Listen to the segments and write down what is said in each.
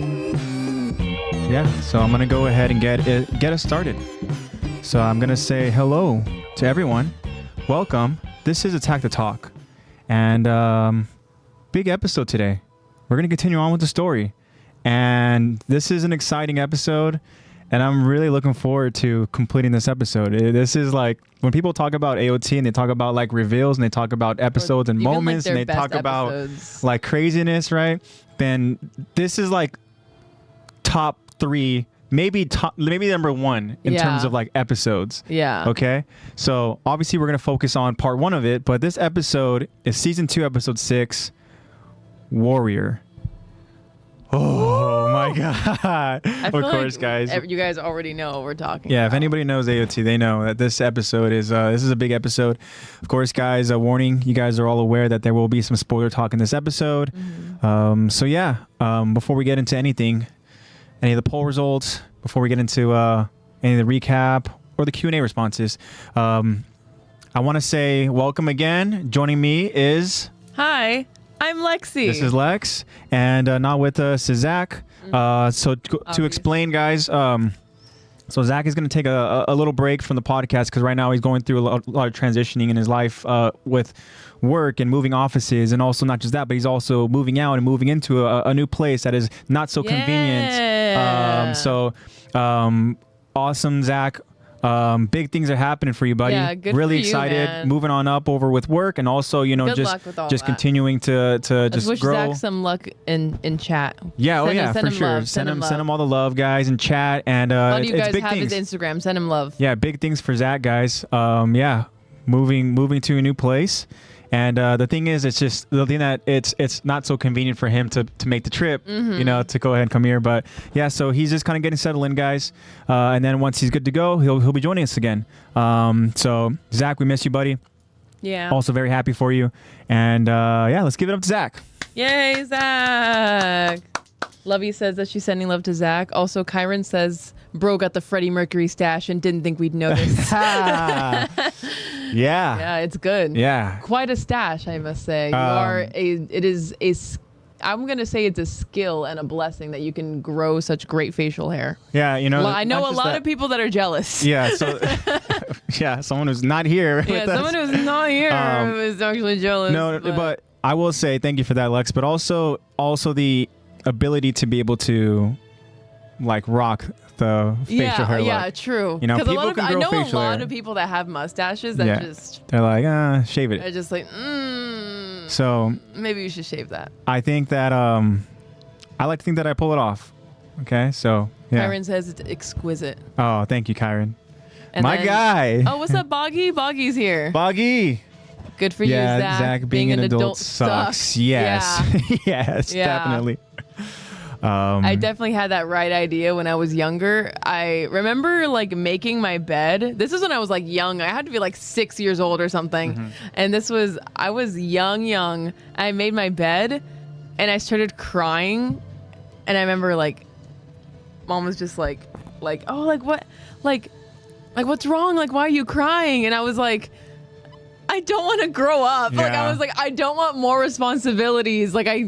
Yeah, so I'm gonna go ahead and get us started. So I'm gonna say hello to everyone. Welcome. This is Attack the Talk, and big episode today. We're gonna continue on with the story, and this is an exciting episode, and I'm really looking forward to completing this episode. This is like when people talk about AOT and they talk about like reveals and they talk about episodes and moments and they talk about like craziness, right? Then this is like top 3, maybe number 1 in terms of like episodes. Yeah. Okay. So obviously we're gonna focus on part 1 of it, but this episode is season 2, episode 6, Warrior. Oh my god! Of course, like guys. You guys already know what we're talking about. Yeah, if anybody knows AOT, they know that this episode is this is a big episode. Of course, guys, a warning: you guys are all aware that there will be some spoiler talk in this episode. Mm-hmm. So yeah, before we get into anything, any of the poll results, before we get into any of the recap or the Q&A responses, I want to say welcome again. Joining me is... Hi, I'm Lexi. This is Lex, and not with us is Zach. So to explain, guys, so Zach is going to take a little break from the podcast because right now he's going through a lot of transitioning in his life with work and moving offices, and also not just that, but he's also moving out and moving into a new place that is not so convenient. Awesome, Zach. Big things are happening for you, buddy. Yeah, good really for you, excited. man. Moving on up over with work, and also Good luck with all just that. continuing to Let's just wish grow. Zach some luck in chat. Yeah, Send for him sure. love. Send him all the love, guys, in chat, and A lot of you it's guys big have things. his Instagram. Send him love. Yeah, big things for Zach, guys. Moving to a new place. And the thing is, it's just the thing that it's not so convenient for him to make the trip, to go ahead and come here. But yeah, so he's just kind of getting settled in, guys. And then once he's good to go, he'll be joining us again. So Zach, we miss you, buddy. Yeah. Also very happy for you. And yeah, let's give it up to Zach. Yay, Zach. Lovey says that she's sending love to Zach. Also, Kyron says, bro got the Freddie Mercury stash and didn't think we'd notice. Yeah. Yeah, it's good. Yeah. Quite a stash, I must say. I'm going to say it's a skill and a blessing that you can grow such great facial hair. Yeah, Well, I know a lot of people that are jealous. Yeah, so yeah, someone who's not here. Yeah, someone who's not here is actually jealous. No, but I will say thank you for that, Lex. But also the ability to be able to like rock the facial hair look. Yeah, true. You know, people I can grow know a facial lot hair. of people that have mustaches that just they're like, shave it. are just like, So maybe you should shave that. I think that I like to think that I pull it off. Okay, so yeah. Kyron says it's exquisite. Oh, thank you, Kyron. And My then- guy. Oh, what's up, Boggy? Boggy's here. Boggy. Good for you, Zach. Being an adult sucks. Yes. Yeah. Yes, Yeah. definitely. I definitely had that right idea when I was younger. I remember like making my bed. This is when I was like young. I had to be like 6 years old or something. And I was young. I made my bed and I started crying. And I remember like mom was just like, oh, like what? Like what's wrong? Like, why are you crying? And I was like, I don't want to grow up. Like, I was like, I don't want more responsibilities. Like, I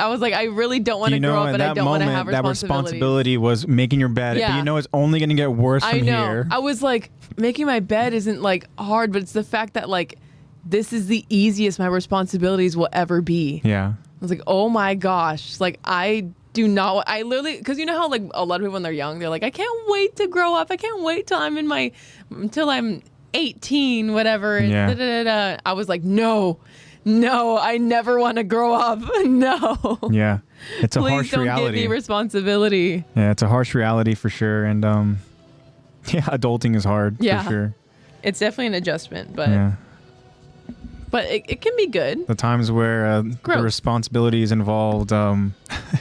was like, I really don't want to grow up and I don't want to have responsibilities. That responsibility was making your bed. Yeah. But you know it's only going to get worse from here. I was like, making my bed isn't like hard, but it's the fact that like, this is the easiest my responsibilities will ever be. Yeah. I was like, oh my gosh. Like, I literally, because you know how like a lot of people when they're young, they're like, I can't wait to grow up. I can't wait till I'm 18, whatever. And I was like, no, I never want to grow up. No. Yeah. It's a Please harsh don't reality. give me responsibility. Yeah, it's a harsh reality for sure. And yeah, adulting is hard for sure. It's definitely an adjustment, but Yeah. but it can be good. The times where the responsibilities involved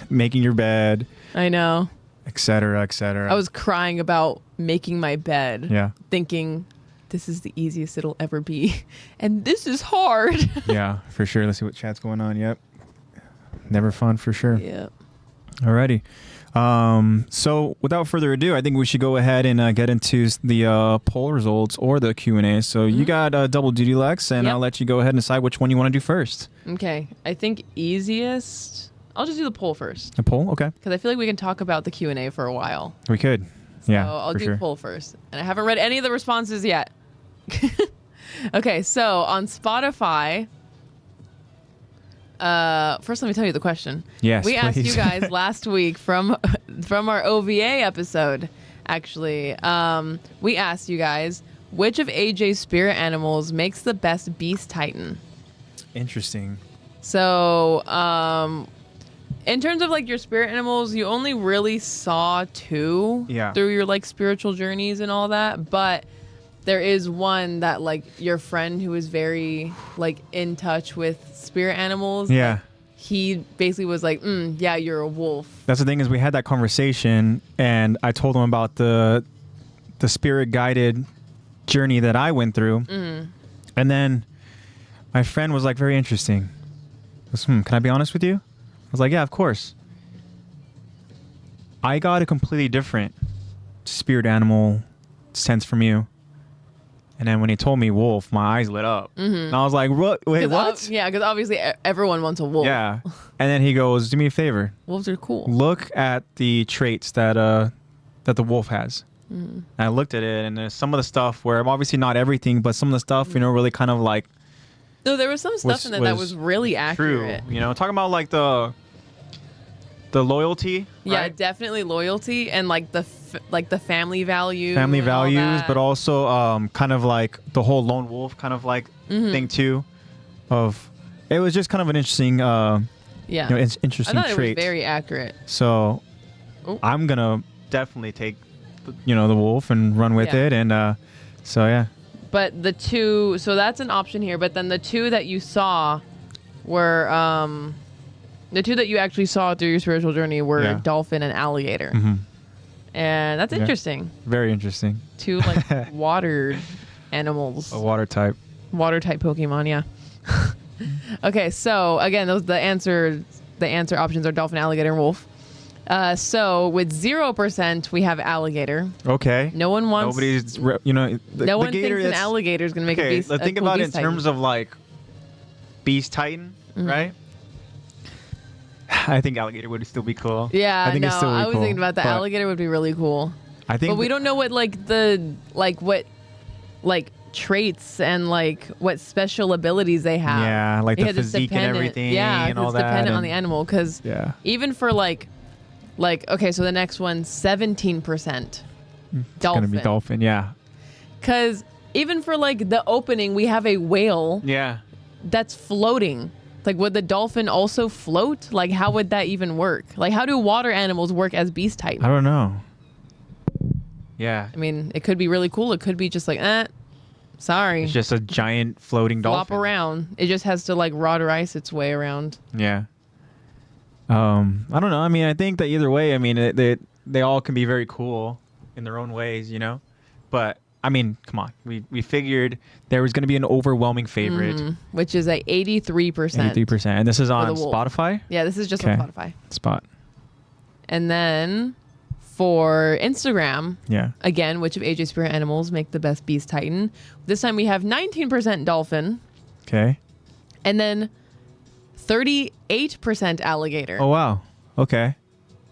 making your bed, I know. et cetera, et cetera. I was crying about making my bed. Yeah. Thinking this is the easiest it'll ever be. And this is hard. Yeah, for sure. Let's see what chat's going on. Yep. Never fun for sure. Yeah. Alrighty. So without further ado, I think we should go ahead and get into the poll results or the Q&A. So you got double duty, Lex, and I'll let you go ahead and decide which one you want to do first. Okay. I think easiest. I'll just do the poll first. The poll? Okay. Because I feel like we can talk about the Q&A for a while. We could. Yeah, so I'll do poll first. And I haven't read any of the responses yet. Okay, so on Spotify, first let me tell you the question. Yes, we asked please. you guys last week from our OVA episode, actually. We asked you guys, which of AJ's spirit animals makes the best Beast Titan? Interesting. So, in terms of like your spirit animals, you only really saw 2 through your like spiritual journeys and all that, but there is one that like your friend who is very like in touch with spirit animals. Yeah. Like, he basically was like, yeah, you're a wolf. That's the thing is we had that conversation and I told him about the spirit guided journey that I went through. And then my friend was like, very interesting. I was, can I be honest with you? I was like, yeah, of course. I got a completely different spirit animal sense from you. And then when he told me wolf, my eyes lit up. And I was like, what? Wait, what? Yeah, because obviously everyone wants a wolf. Yeah. And then he goes, do me a favor. Wolves are cool. Look at the traits that the wolf has. And I looked at it, and there's some of the stuff where, obviously not everything, but some of the stuff, really kind of like... No, there was some stuff in there that was really accurate. True. Talking about like the loyalty. Yeah, right? Definitely loyalty and like the family value. Family values, but also kind of like the whole lone wolf kind of like thing too. It was just kind of an interesting, interesting I thought trait. It was very accurate. So I'm gonna definitely take, the wolf and run with it, and so yeah. But the 2, so that's an option here. But then the 2 that you saw were, the 2 that you actually saw through your spiritual journey were dolphin and alligator. And that's interesting. Very interesting. 2 like water animals. A water type. Water type Pokemon, yeah. Okay, so again, the answer options are dolphin, alligator, and wolf. So with 0%, we have alligator. Okay. No one wants. Nobody's, no one thinks an alligator is going to make a beast. Let's think about it in terms of like Beast Titan, right? I think alligator would still be cool. Yeah, I think it's still I was cool, thinking about the alligator would be really cool. I think, but we don't know what what traits and like what special abilities they have. Yeah, like the physique and everything. Yeah, and all it's that. Dependent on the animal, because even for like okay, so the next one, 17%. Dolphin. It's gonna be dolphin, yeah. Because even for like the opening, we have a whale. Yeah. That's floating. Like, would the dolphin also float? Like, how would that even work? Like, how do water animals work as Beast Titans? I don't know. Yeah. I mean, it could be really cool. It could be just like, sorry. It's just a giant floating dolphin. Flop around. It just has to like rod or ice its way around. Yeah. I don't know. I mean, I think that either way, I mean, they all can be very cool in their own ways, But I mean, come on. We figured there was going to be an overwhelming favorite, which is a 83%. 83%, and this is on Spotify. Yeah, this is just on Spotify. Spot. And then for Instagram, again, which of AJ's spirit animals make the best Beast Titan? This time we have 19% dolphin. Okay. And then 38% alligator. Oh wow. Okay.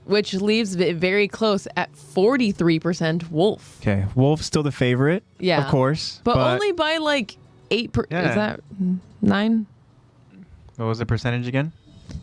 Which leaves it very close at 43% wolf. Okay, wolf's still the favorite. Yeah, of course, but only by like 8%. Is that 9? What was the percentage again?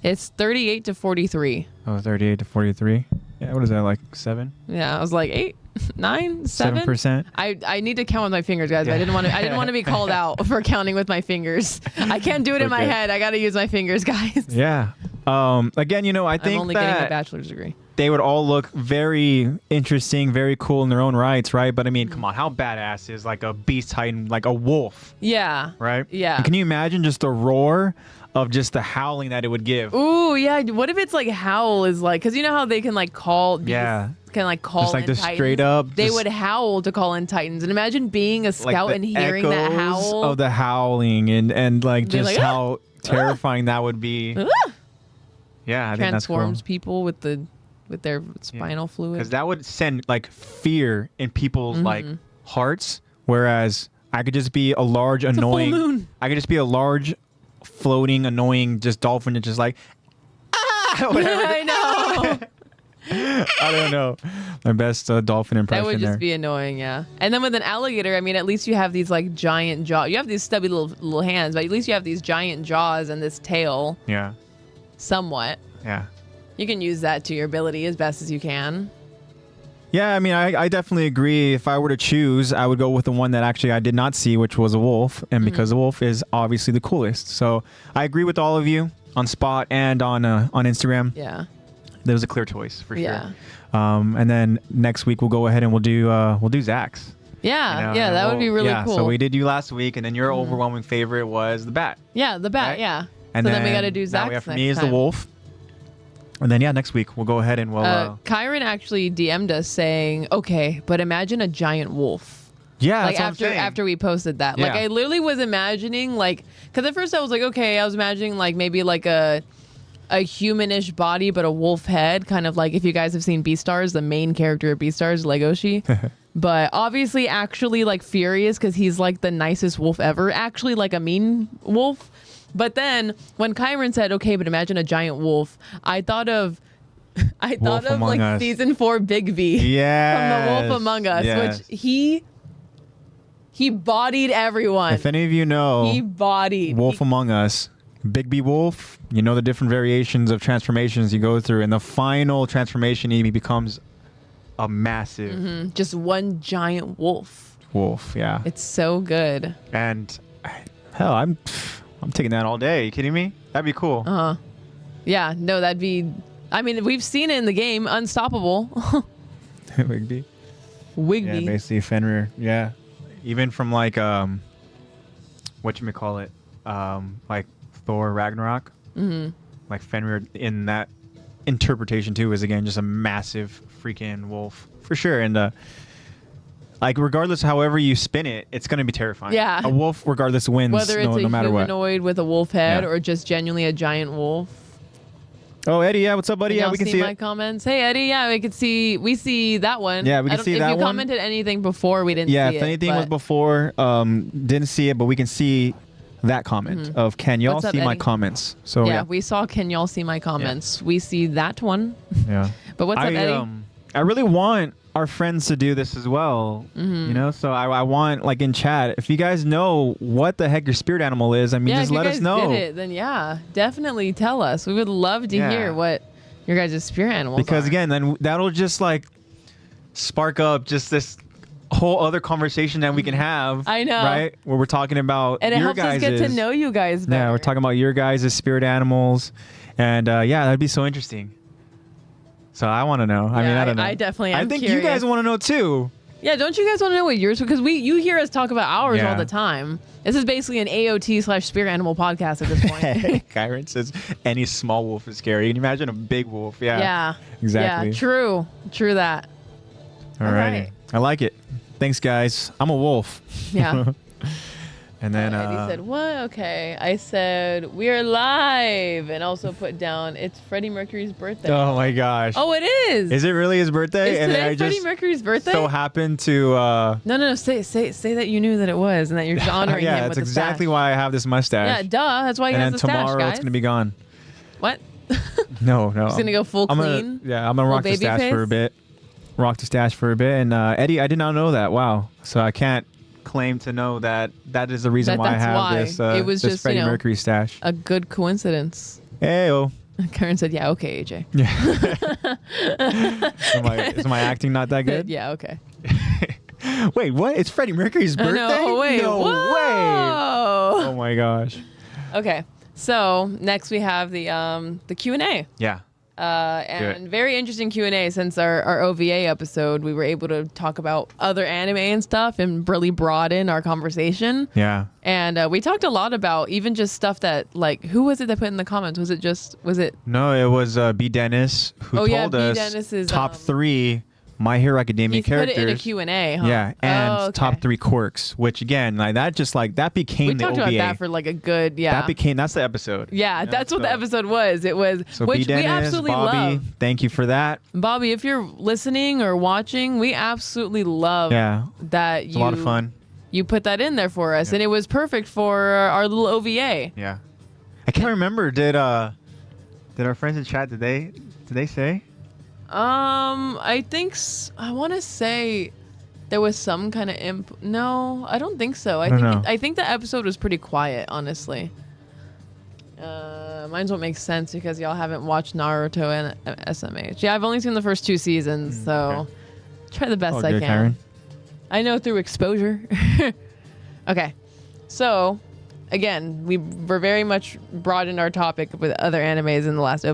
It's 38 to 43. Oh, 38 to 43. Yeah, what is that, like 7? Yeah, I was like 8, 9, 7. 7%. I need to count with my fingers, guys. Yeah. I didn't want to be called out for counting with my fingers. I can't do it in my head. I got to use my fingers, guys. Yeah. Again, I think I'm only getting a bachelor's degree. They would all look very interesting, very cool in their own rights, right? But I mean, come on, how badass is like a Beast Titan, like a wolf? Yeah. Right? Yeah. And can you imagine just the roar of just the howling that it would give? Ooh, yeah. What if it's like howl is like, because you know how they can like call. Yeah. Can like call just like in the Titans? Straight up. They would howl to call in Titans. And imagine being a scout like and hearing that howl. Of the howling and like just like, how terrifying that would be. Yeah, I think that's cool. Transforms people with their spinal fluid. Because that would send like fear in people's like hearts. Whereas I could just be a large, annoying. A full moon. I could just be a large, floating, annoying, just dolphin that just like, I know. I don't know. My best dolphin impression That would just there. be annoying, yeah. And then with an alligator, I mean, at least you have these like giant jaws. You have these stubby little hands, but at least you have these giant jaws and this tail. Yeah. Somewhat. Yeah. You can use that to your ability as best as you can. Yeah, I mean, I definitely agree. If I were to choose, I would go with the one that actually I did not see, which was a wolf. And because the wolf is obviously the coolest. So I agree with all of you on Spot and on Instagram. Yeah. There was a clear choice for sure. Yeah. And then next week we'll go ahead and we'll do Zach's. Yeah, You know, yeah, and that would be really cool. So we did you last week, and then your overwhelming favorite was the bat. Yeah, the bat, Right? yeah. And so then we got to do Zach's now we have for next me is time. the wolf. And then next week we'll go ahead and we'll. Kyron actually DM'd us saying, "Okay, but imagine a giant wolf." Yeah, Like that's what I'm saying. after we posted that, like Yeah. I literally was imagining because at first I was like, okay, I was imagining like maybe like a humanish body but a wolf head, kind of like if you guys have seen Beastars, the main character of Beastars, Legoshi. But obviously actually like furious because he's like the nicest wolf ever, actually like a mean wolf. But then when Kyron said, okay, but imagine a giant wolf, I thought of Among like Us. season 4 Big V Yes. from The Wolf Among Us, Yes. which he bodied everyone. If any of you know He bodied. Wolf Among Us, Big B Wolf, you know the different variations of transformations you go through, and the final transformation he becomes a massive Just one giant wolf. wolf. Yeah. It's so good. And hell, I'm taking that all day. You kidding me? That'd be cool. Yeah, no, that'd be. I mean, we've seen it in the game, Unstoppable. Wigby. Wigby. Yeah, basically Fenrir. Yeah. Even from like whatchamacallit, like Thor Ragnarok. Like Fenrir in that interpretation too is again just a massive freaking wolf for sure. And like regardless however you spin it, it's gonna be terrifying. Yeah. A wolf regardless wins Whether it's no a matter what. humanoid with a wolf head Yeah. or just genuinely a giant wolf. Oh Eddie, yeah, what's up, buddy? Yeah, Y'all we can see see my it. comments. Hey Eddie, yeah, we see that one. Yeah, we can I don't- see if that you one. commented anything before, we didn't Yeah, see if it. anything was but- before, didn't see it, but we can see that comment of can y'all What's up, see my Eddie? comments? So yeah, we saw Can Y'all See My Comments. We see that one. yeah. But what's up, Eddie? I really want our friends to do this as well. You know, so I want like in chat, if you guys know what the heck your spirit animal is, I mean, Yeah, just if let you us guys know. did it, then yeah, definitely tell us. We would love to Yeah. hear what your guys' spirit animals Because are. again, then that'll just like spark up just this whole other conversation that we can have. I know. Right? Where we're talking about and it your helps us guys' get to know you guys better. Yeah, we're talking about your guys' spirit animals. And yeah, that'd be so interesting. So I want to know. I mean, Yeah, I don't know. I definitely am I think you curious. guys want to know too. Yeah, don't you guys want to know what yours? Because you hear us talk about ours Yeah. all the time. This is basically an AOT/spirit animal podcast at this point. Kyron says any small wolf is scary. Can you imagine a big wolf? Yeah. Yeah. Exactly. Yeah, true that. All All righty. right. I like it. Thanks, guys. I'm a wolf. Yeah. And then Eddie said, what? Okay. I said, we are live. And also put down, it's Freddie Mercury's birthday. oh my gosh. Oh, it is. Is it really his birthday? Is and then today I Freddie just Mercury's birthday? so happened to No. Say that you knew that it was and that you're honoring yeah, him that's with the exactly stash. why I have this mustache. Yeah, duh. That's why he and has then the stash, tomorrow guys. it's gonna be gone. What? No. He's gonna go full I'm clean. I'm gonna rock the baby stash face? for a bit. Rock the stash for a bit. And Eddie, I did not know that. Wow. So I can't claim to know that is the reason why I That's have why. this It was this just, Freddie you know, Mercury stash. A good coincidence. Hey-o. Karen said, yeah, okay, AJ. Yeah. Is my acting not that good? Yeah, okay. Wait, what? It's Freddie Mercury's birthday? No, wait. No way. Whoa. Oh my gosh. Okay. So next we have the Q&A. Yeah. And very interesting Q&A since our OVA episode. We were able to talk about other anime and stuff and really broaden our conversation. Yeah. And we talked a lot about even just stuff that, like, who was it that put in the comments? Was it? No, it was B. Dennis who Oh, yeah, told B. us Dennis's, top 3 My Hero Academia He put characters. it in a Q&A, huh? Yeah, and Oh, okay. top 3 quirks, which again, like that became We the talked OVA. about that for like a good, That's the episode. Yeah, You know, that's what the so- episode was. It was, So which B. Dennis, we absolutely Bobby, love. thank you for that. Bobby, if you're listening or watching, we absolutely love Yeah, that it's a lot of fun. You put that in there for us, Yeah. and it was perfect for our little OVA. Yeah, I can't remember. Did our friends in chat, did they say? I think I want to say there was some kind of No, I don't think so. I think the episode was pretty quiet, honestly. Mine won't make sense because y'all haven't watched Naruto and SMH. Yeah, I've only seen the first 2 seasons, so try the best I can. Karen. I know through exposure. Okay, so again, we were very much broadened our topic with other animes in the last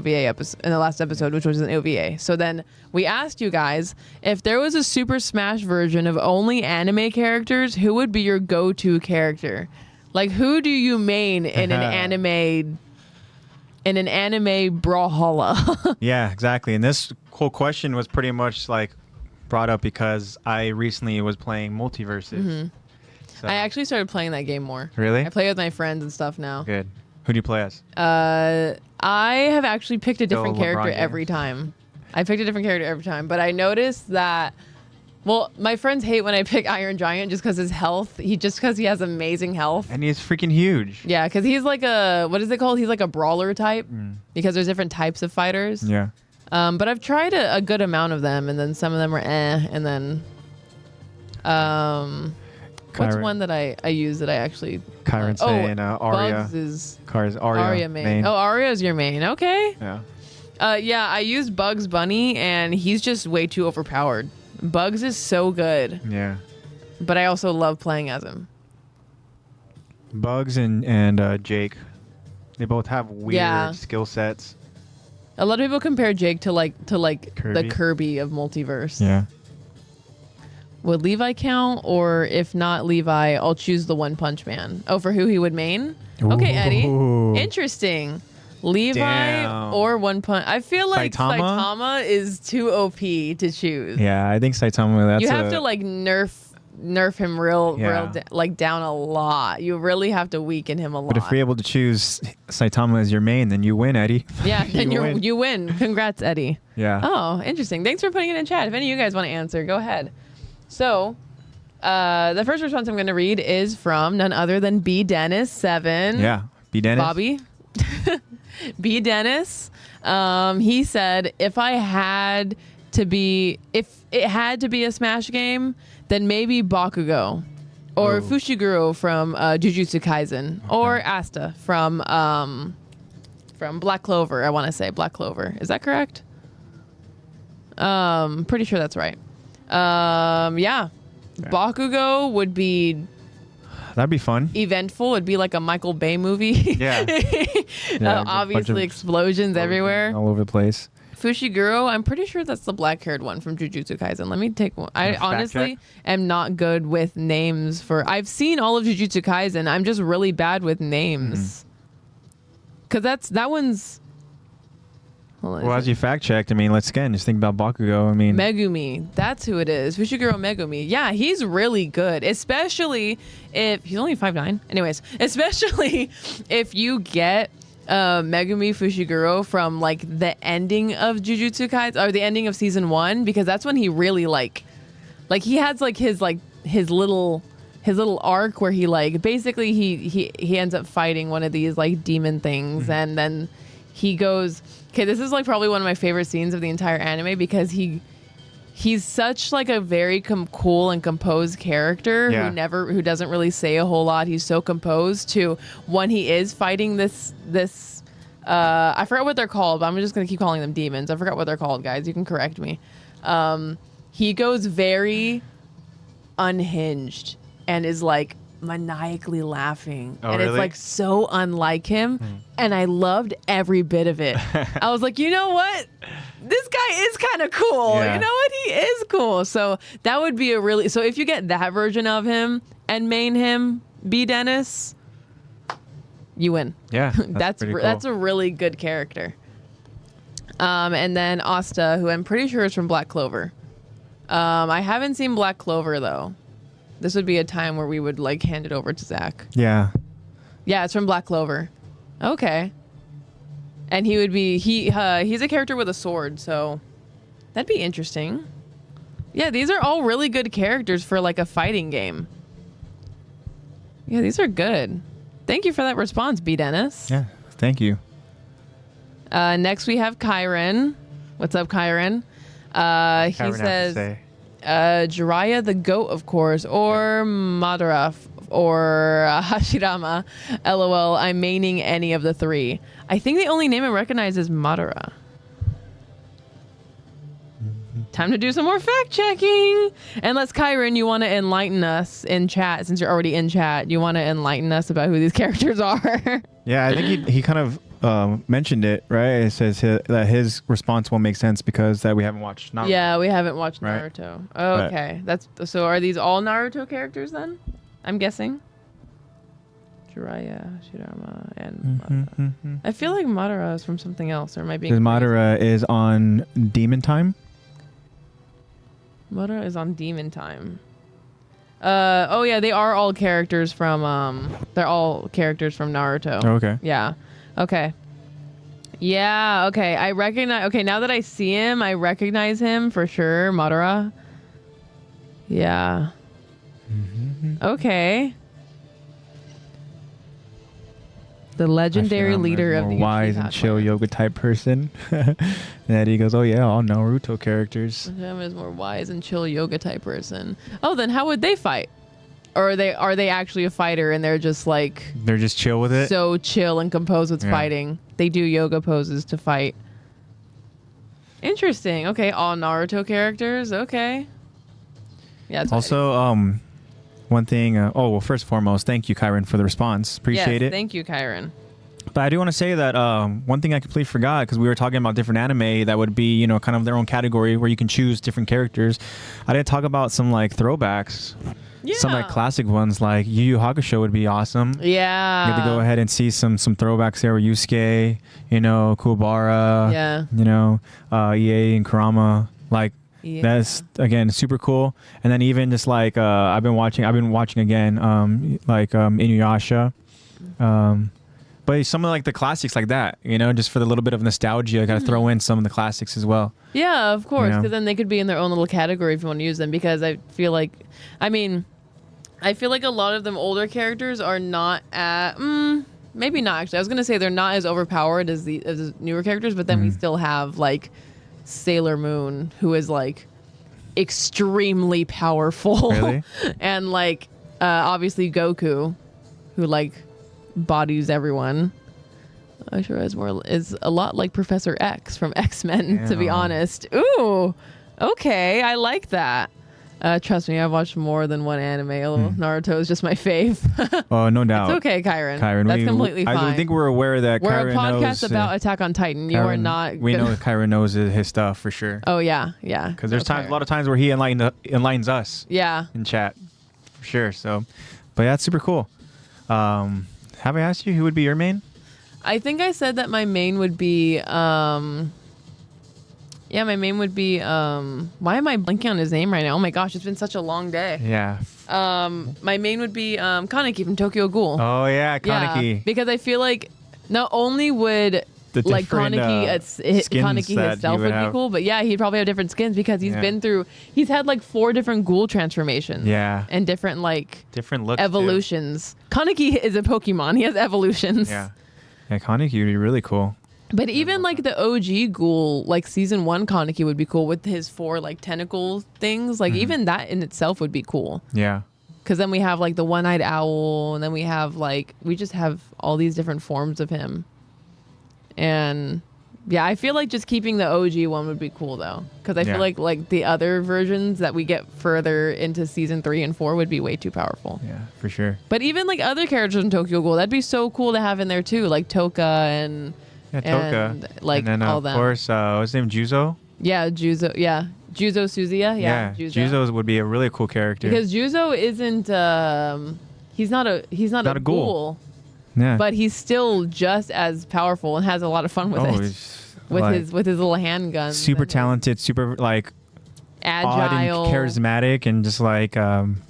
episode, which was an OVA. So then we asked you guys if there was a Super Smash version of only anime characters, who would be your go-to character? Like, who do you main in an anime brawlhalla? Yeah, exactly. And this whole question was pretty much like brought up because I recently was playing Multiverses. Mm-hmm. So. I actually started playing that game more. Really? I play with my friends and stuff now. Good. Who do you play as? I have actually picked a different character every time. I picked a different character every time, but I noticed that. Well, my friends hate when I pick Iron Giant just because his health. Because he has amazing health. And he's freaking huge. Yeah, because he's like what is it called? He's like a brawler type. Because there's different types of fighters. Yeah. But I've tried a good amount of them, and then some of them are and then what's one that I use that I actually Kyron and Arya. Bugs is Arya main. Oh, Arya is your main. Okay. Yeah. Yeah, I use Bugs Bunny, and he's just way too overpowered. Bugs is so good. Yeah. But I also love playing as him. Bugs and Jake, they both have weird skill sets. A lot of people compare Jake to like Kirby. the Kirby of Multiverse. Yeah. Would Levi count? Or if not Levi, I'll choose the One Punch Man. Oh, for who he would main? Ooh. Okay, Eddie. Interesting. Levi or One Punch. I feel like Saitama is too OP to choose. Yeah, I think Saitama. You have to like nerf him real down a lot. You really have to weaken him a lot. But if you're able to choose Saitama as your main, then you win, Eddie. Yeah, then you win. Congrats, Eddie. Yeah. Oh, interesting. Thanks for putting it in chat. If any of you guys want to answer, go ahead. So, the first response I'm going to read is from none other than B Dennis 7. Yeah, B Dennis. Bobby. B Dennis. He said, if it had to be a Smash game, then maybe Bakugo or Fushiguro from Jujutsu Kaisen or Asta from Black Clover. I want to say Black Clover. Is that correct? Pretty sure that's right. Yeah. Bakugo would be... That'd be fun. Eventful. It'd be like a Michael Bay movie. Yeah. Obviously, explosions everywhere. All over the place. Fushiguro, I'm pretty sure that's the black-haired one from Jujutsu Kaisen. Let me take one. I honestly am not good with names I've seen all of Jujutsu Kaisen. I'm just really bad with names. Because that one's... Well, as you fact-checked, I mean, just think about Bakugo. I mean... Megumi. That's who it is. Fushiguro Megumi. Yeah, he's really good. Especially if... He's only 5'9". Anyways. Especially if you get... Megumi Fushiguro from like the ending of Jujutsu Kaisen or the ending of season 1, because that's when he really like he has like his little arc where he like basically he ends up fighting one of these like demon things, and then he goes, okay, this is like probably one of my favorite scenes of the entire anime because he's such like a very cool and composed character who doesn't really say a whole lot. He's so composed to when he is fighting this I forgot what they're called, but I'm just going to keep calling them demons. I forgot what they're called, guys. You can correct me. He goes very unhinged and is like maniacally laughing. And really? It's like so unlike him. And I loved every bit of it. I was like, you know what? This guy is kind of cool. Yeah. You know what? He is cool. So that would be so if you get that version of him and main him, B Dennis, you win. Yeah. That's pretty cool. That's a really good character. And then Asta, who I'm pretty sure is from Black Clover. I haven't seen Black Clover though. This would be a time where we would like hand it over to Zach. Yeah. Yeah, it's from Black Clover. Okay. And he would be he's a character with a sword, so that'd be interesting. Yeah, these are all really good characters for like a fighting game. Yeah, these are good. Thank you for that response, B Dennis. Yeah, thank you. Next we have Kyron. What's up, Kyron? He says Jiraiya the goat, of course, or Madara or Hashirama. LOL, I'm maining any of the three. I think the only name I recognize is Madara. Time to do some more fact checking. Unless Kyron, you want to enlighten us in chat, since you're already in chat, you want to enlighten us about who these characters are. Yeah, I think he kind of mentioned it, right? It says that his response won't make sense because that we haven't watched Naruto. Yeah, we haven't watched right? Naruto. Okay, so are these all Naruto characters then? I'm guessing. Jiraiya, Hashirama, and Madara. I feel like Madara is from something else, or am I being? Because Madara is on Demon Time. Madara is on Demon Time. Oh yeah, they are all characters from they're all characters from Naruto. Oh, okay. Yeah. Okay. Yeah, okay. I recognize now that I see him, I recognize him for sure, Madara. Yeah. Okay. The legendary leader of the wise and chill yoga type person. And Eddie goes, "Oh yeah, all Naruto characters." Him is more wise and chill yoga type person. Oh, then how would they fight? Or are they actually a fighter and they're just like they're just chill with it? So chill and composed with fighting. They do yoga poses to fight. Interesting. Okay, all Naruto characters. Okay. Yeah. Also, one thing. First and foremost, thank you, Kyron, for the response. Appreciate it. Thank you, Kyron. But I do want to say that one thing I completely forgot, because we were talking about different anime that would be, kind of their own category where you can choose different characters. I didn't talk about some like throwbacks. Yeah. Some like classic ones like Yu Yu Hakusho would be awesome. Yeah. You get to go ahead and see some throwbacks there with Yusuke, Kuwabara, Ie and Kurama. Like that's again super cool. And then even just like I've been watching again Inuyasha. But some of like the classics like that, just for the little bit of nostalgia, I got to throw in some of the classics as well. Yeah, of course, because then they could be in their own little category if you want to use them. Because I feel like a lot of them older characters are not at maybe not actually. I was gonna say they're not as overpowered as the newer characters, but then we still have like Sailor Moon, who is like extremely powerful, really? And like obviously Goku, who like bodies everyone. I sure is a lot like Professor X from X-Men, to be honest. Ooh, okay, I like that. Trust me, I've watched more than one anime. Naruto is just my fave. Oh, no doubt. It's okay, Kyron. That's completely fine. I think we're aware that we're Kyron a podcast knows, about Attack on Titan. You are not. We know that Kyron knows his stuff for sure. Oh yeah. Because there's a lot of times where he enlightens us. Yeah. In chat, for sure. So, but yeah, that's super cool. Have I asked you who would be your main? I think I said that my main would be my main would be why am I blanking on his name right now? Oh my gosh, it's been such a long day. Yeah. My main would be Kaneki from Tokyo Ghoul. Oh yeah, Kaneki. Yeah, because I feel like not only would like Kaneki himself would be cool, but yeah, he'd probably have different skins because he's had like 4 different ghoul transformations. Yeah. And different looks, evolutions. Kaneki is a Pokemon. He has evolutions. Yeah. Yeah, Kaneki would be really cool. But even like the OG ghoul, like season 1 Kaneki would be cool with his 4 like tentacle things. Like even that in itself would be cool. Yeah. Because then we have like the one-eyed owl, and then we have we just have all these different forms of him. And yeah, I feel like just keeping the OG one would be cool though, because I feel like the other versions that we get further into season 3 and 4 would be way too powerful. Yeah, for sure. But even like other characters in Tokyo Ghoul, that'd be so cool to have in there too, like Toka and Toka, and like and then, all that. Of course, what's his name? Juzo. Yeah, Juzo. Yeah, Juzo Suzuya. Yeah, Juzo would be a really cool character because Juzo isn't. He's not a ghoul. Yeah. But he's still just as powerful and has a lot of fun with it. With his little handgun. Super talented, super like agile, odd and charismatic, and just like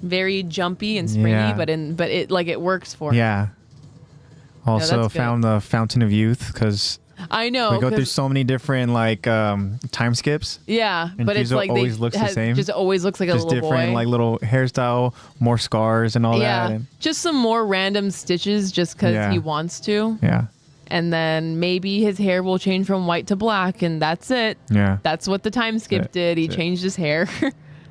very jumpy and springy, but it works for him. Yeah. Also found the Fountain of Youth because I know we go through so many different like time skips. Yeah, and but Juzo it's like always looks the same. Just always looks like just a little different, boy. like little hairstyle, more scars and all that. Yeah, just some more random stitches just because he wants to. Yeah. and then maybe his hair will change from white to black, and that's it. Yeah. That's what the time skip did. He changed his hair.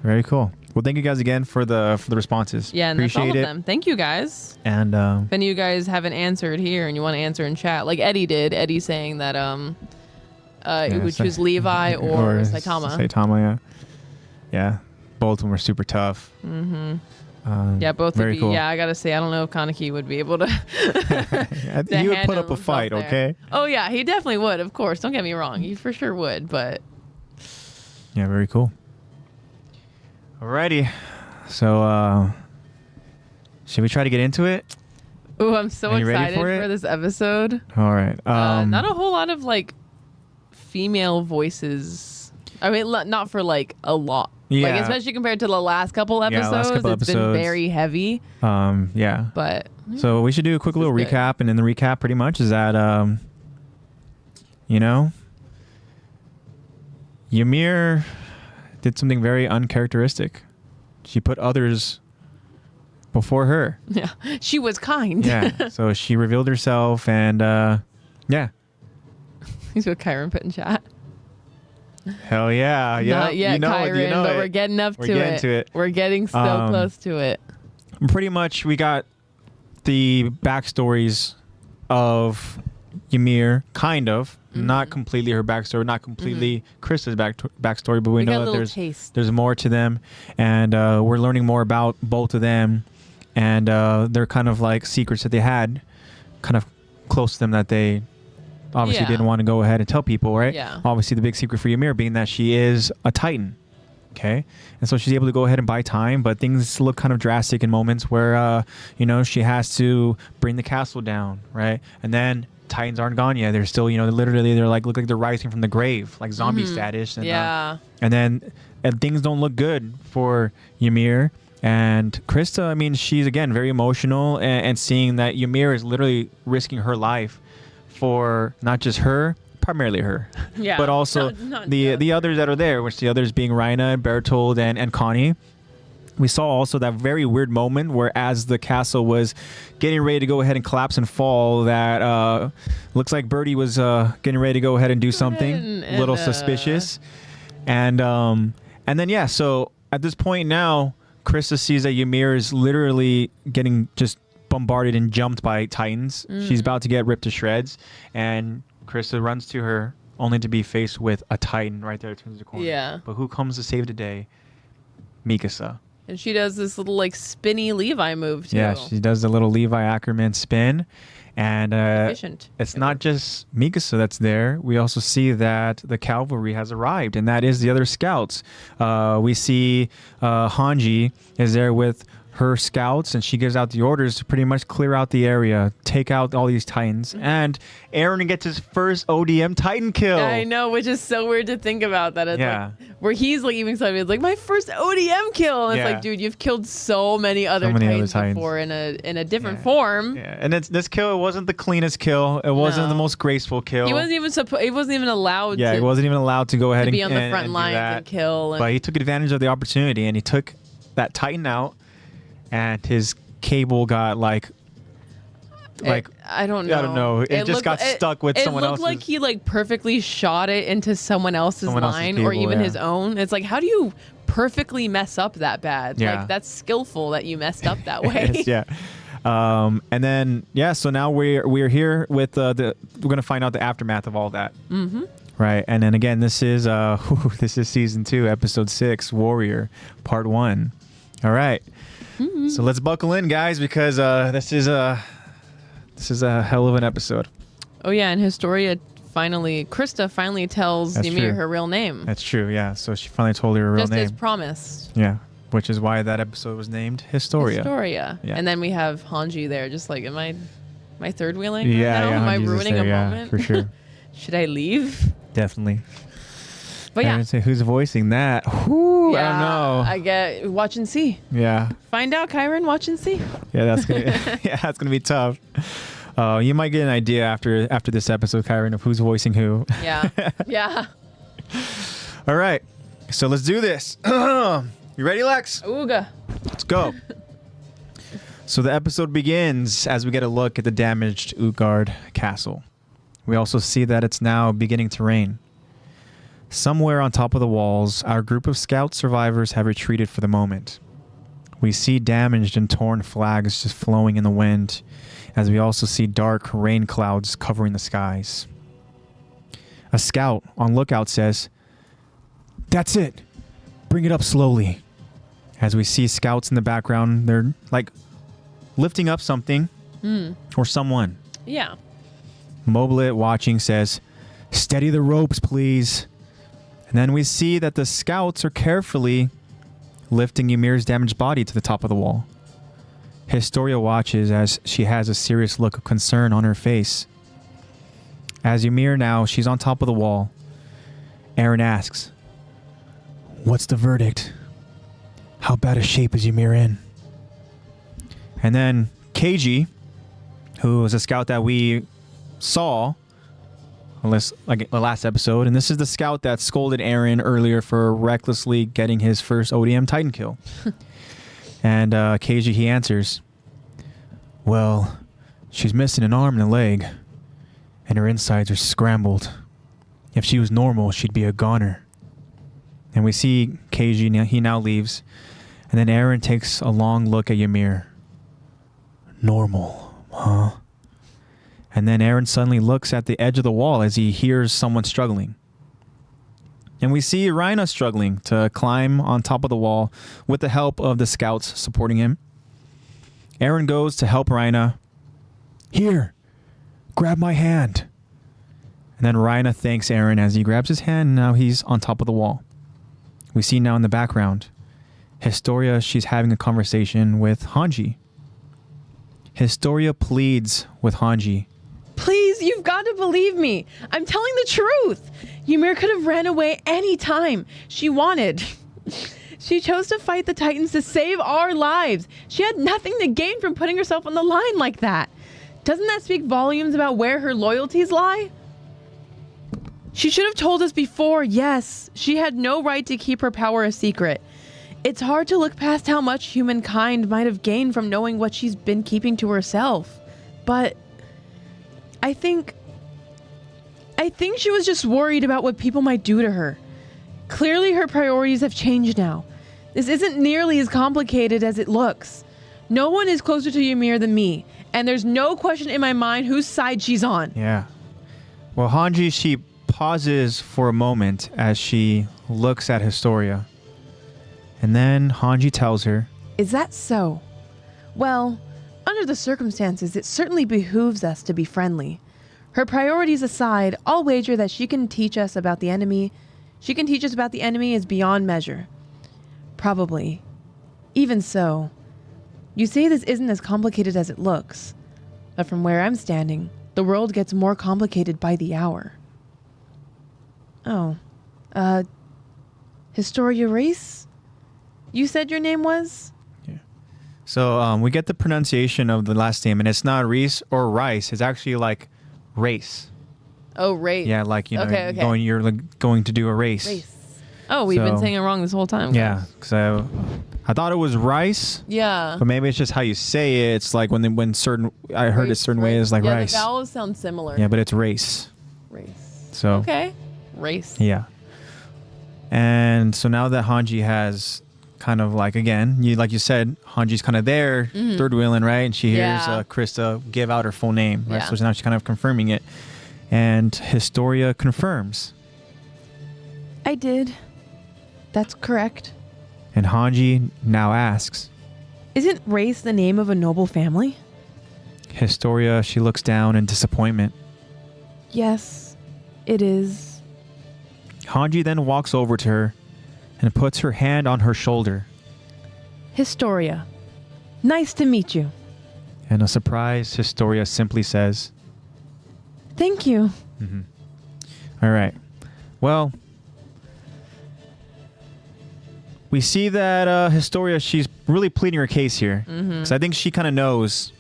Very cool. Well, thank you guys again for the responses. Yeah, and Appreciate that's all it. of them. Thank you guys. And if any of you guys haven't answered here and you want to answer in chat, like Eddie did, Eddie saying that you would choose Levi or Saitama. Saitama, yeah. Both of them were super tough. Yeah, both would very be. cool. Yeah, I gotta say, I don't know if Kaneki would be able to. He would put up a fight, okay? Oh yeah, he definitely would. Of course, don't get me wrong, he for sure would. But yeah, very cool. Alrighty, so should we try to get into it? Oh, I'm so excited for this episode. All right. Not a whole lot of like female voices. I mean, not for like a lot. Yeah. Like, especially compared to the last couple episodes, it's been very heavy. Yeah. But so we should do a quick little recap, and in the recap, pretty much is that Ymir did something very uncharacteristic. She put others before her. Yeah, she was kind. Yeah. So she revealed herself, and yeah. He's what Kyron put in chat. Hell yeah. Yeah. Not yet, Kyron, but we're getting up to it. We're getting so close to it. Pretty much, we got the backstories of Ymir, kind of. Not completely her backstory, not completely Krista's backstory, but we know that there's more to them, and we're learning more about both of them, and they're kind of like secrets that they had, kind of close to them that they obviously didn't want to go ahead and tell people, right? Yeah. Obviously, the big secret for Ymir being that she is a Titan. Okay, and so she's able to go ahead and buy time, but things look kind of drastic in moments where she has to bring the castle down, right? And then Titans aren't gone yet. They're still, they're like look like they're rising from the grave, like zombie status. And, and then things don't look good for Ymir and Krista. I mean, she's again very emotional, and seeing that Ymir is literally risking her life for not just her, primarily her, but also the others that are there, which the others being Raina, Bertold, and Connie. We saw also that very weird moment where as the castle was getting ready to go ahead and collapse and fall, that looks like Birdie was getting ready to go ahead and do something a little suspicious. And then, so at this point now, Krista sees that Ymir is literally getting just bombarded and jumped by Titans. She's about to get ripped to shreds, and Krista runs to her only to be faced with a Titan right there, turns the corner. Yeah. But who comes to save the day? Mikasa. And she does this little like spinny Levi move too. Yeah, she does the little Levi Ackerman spin. And it's not just Mikasa that's there. We also see that the cavalry has arrived, and that is the other scouts. We see Hanji is there with her scouts, and she gives out the orders to pretty much clear out the area, take out all these Titans, and Eren gets his first ODM Titan kill. I know, which is so weird to think about. That it's like where he's like even excited, it's like my first ODM kill, and it's like, dude, you've killed so many other Titans before in a different form. Yeah, and this kill, it wasn't the cleanest kill. It wasn't the most graceful kill. He wasn't even allowed. Yeah, he wasn't even allowed to go ahead and be on the front lines and kill. But he took advantage of the opportunity, and he took that Titan out. And his cable got I don't know. It just got stuck with someone else's. It looked like he perfectly shot it into someone else's line cable, or even his own. It's like, how do you perfectly mess up that bad? Yeah. Like, that's skillful that you messed up that way. Yeah. And then so now we're here with we're gonna find out the aftermath of all that. Mm-hmm. Right. And then again, this is season 2, episode 6, Warrior, part 1. All right. Mm-hmm. So let's buckle in, guys, because this is a hell of an episode. Oh yeah, and Krista finally tells Ymir her real name. That's true, yeah. So she finally told her real name. Just as promised. Yeah, which is why that episode was named Historia. Yeah. And then we have Hanji there, just like, am I third wheeling? Yeah, right now? yeah. Am I ruining a moment? For sure. Should I leave? Definitely. But yeah. I say, who's voicing that? Whew, I don't know. I get watch and see. Yeah. Find out, Kyron. Watch and see. Yeah, that's gonna be tough. You might get an idea after this episode, Kyron, of who's voicing who. Yeah. Yeah. All right. So let's do this. You ready, Lex? Ooga. Let's go. So the episode begins as we get a look at the damaged Utgard castle. We also see that it's now beginning to rain. Somewhere on top of the walls, our group of scout survivors have retreated for the moment. We see damaged and torn flags just flowing in the wind, as we also see dark rain clouds covering the skies. A scout on lookout says, "That's it. Bring it up slowly." As we see scouts in the background, they're like lifting up something or someone. Yeah. Moblet watching says, "Steady the ropes, please." And then we see that the scouts are carefully lifting Ymir's damaged body to the top of the wall. Historia watches as she has a serious look of concern on her face. As Ymir now, she's on top of the wall. Eren asks, "What's the verdict? How bad a shape is Ymir in?" And then Keiji, who was a scout that we saw like the last episode, and this is the scout that scolded Eren earlier for recklessly getting his first ODM Titan kill. And Keiji, he answers, "Well, she's missing an arm and a leg, and her insides are scrambled. If she was normal, she'd be a goner." And we see Keiji, he now leaves, and then Eren takes a long look at Ymir. "Normal, huh?" And then Eren suddenly looks at the edge of the wall as he hears someone struggling. And we see Reina struggling to climb on top of the wall with the help of the scouts supporting him. Eren goes to help Reina. "Here, grab my hand." And then Reina thanks Eren as he grabs his hand, and now he's on top of the wall. We see now in the background, Historia, she's having a conversation with Hanji. Historia pleads with Hanji. "Please, you've got to believe me. I'm telling the truth. Ymir could have ran away any time she wanted. She chose to fight the Titans to save our lives. She had nothing to gain from putting herself on the line like that. Doesn't that speak volumes about where her loyalties lie? She should have told us before, yes. She had no right to keep her power a secret. It's hard to look past how much humankind might have gained from knowing what she's been keeping to herself. But I think she was just worried about what people might do to her. Clearly her priorities have changed now. This isn't nearly as complicated as it looks. No one is closer to Ymir than me, and there's no question in my mind whose side she's on." Yeah. Well, Hanji, she pauses for a moment as she looks at Historia. And then Hanji tells her, "Is that so? Well, under the circumstances, it certainly behooves us to be friendly. Her priorities aside, I'll wager that she can teach us about the enemy. She can teach us about the enemy is beyond measure. Probably. Even so, you say this isn't as complicated as it looks. But from where I'm standing, the world gets more complicated by the hour." "Oh, Historia Race? You said your name was?" Yeah. So we get the pronunciation of the last name, and it's not Reese or Rice. It's actually like race. Oh, race. Yeah, like, you know, Okay. you're like going to do a race. Race. Oh, we've been saying it wrong this whole time. Yeah, because I thought it was rice. Yeah. But maybe it's just how you say it. It's like when certain, I heard Race, it certain ways, like yeah, rice. The vowels sound similar. Yeah, but it's race. Race. So. Okay. Race. Yeah. And so now that Hanji has kind of like, again, like you said, Hanji's kind of there, third wheeling, right? And she hears Krista give out her full name, right? Yeah. So now she's kind of confirming it. And Historia confirms. "I did. That's correct." And Hanji now asks, "Isn't Race the name of a noble family?" Historia, she looks down in disappointment. "Yes, it is." Hanji then walks over to her and puts her hand on her shoulder. "Historia, nice to meet you." And a surprised Historia simply says, "Thank you." All right. Well, we see that Historia, she's really pleading her case here. Because I think she kind of knows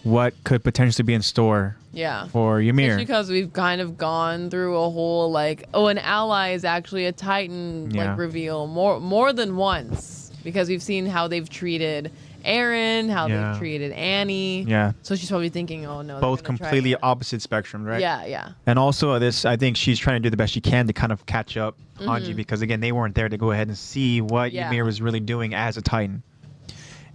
what could potentially be in store Yeah. for Ymir. Just because we've kind of gone through a whole like, oh, an ally is actually a Titan like reveal more than once, because we've seen how they've treated Aaron, how Yeah. they treated Annie. Yeah. So she's probably thinking, oh no, they're Both gonna try completely it. opposite spectrum, right? Yeah, yeah. And also this, I think she's trying to do the best she can to kind of catch up Hanji, because again, they weren't there to go ahead and see what Yeah. Ymir was really doing as a Titan.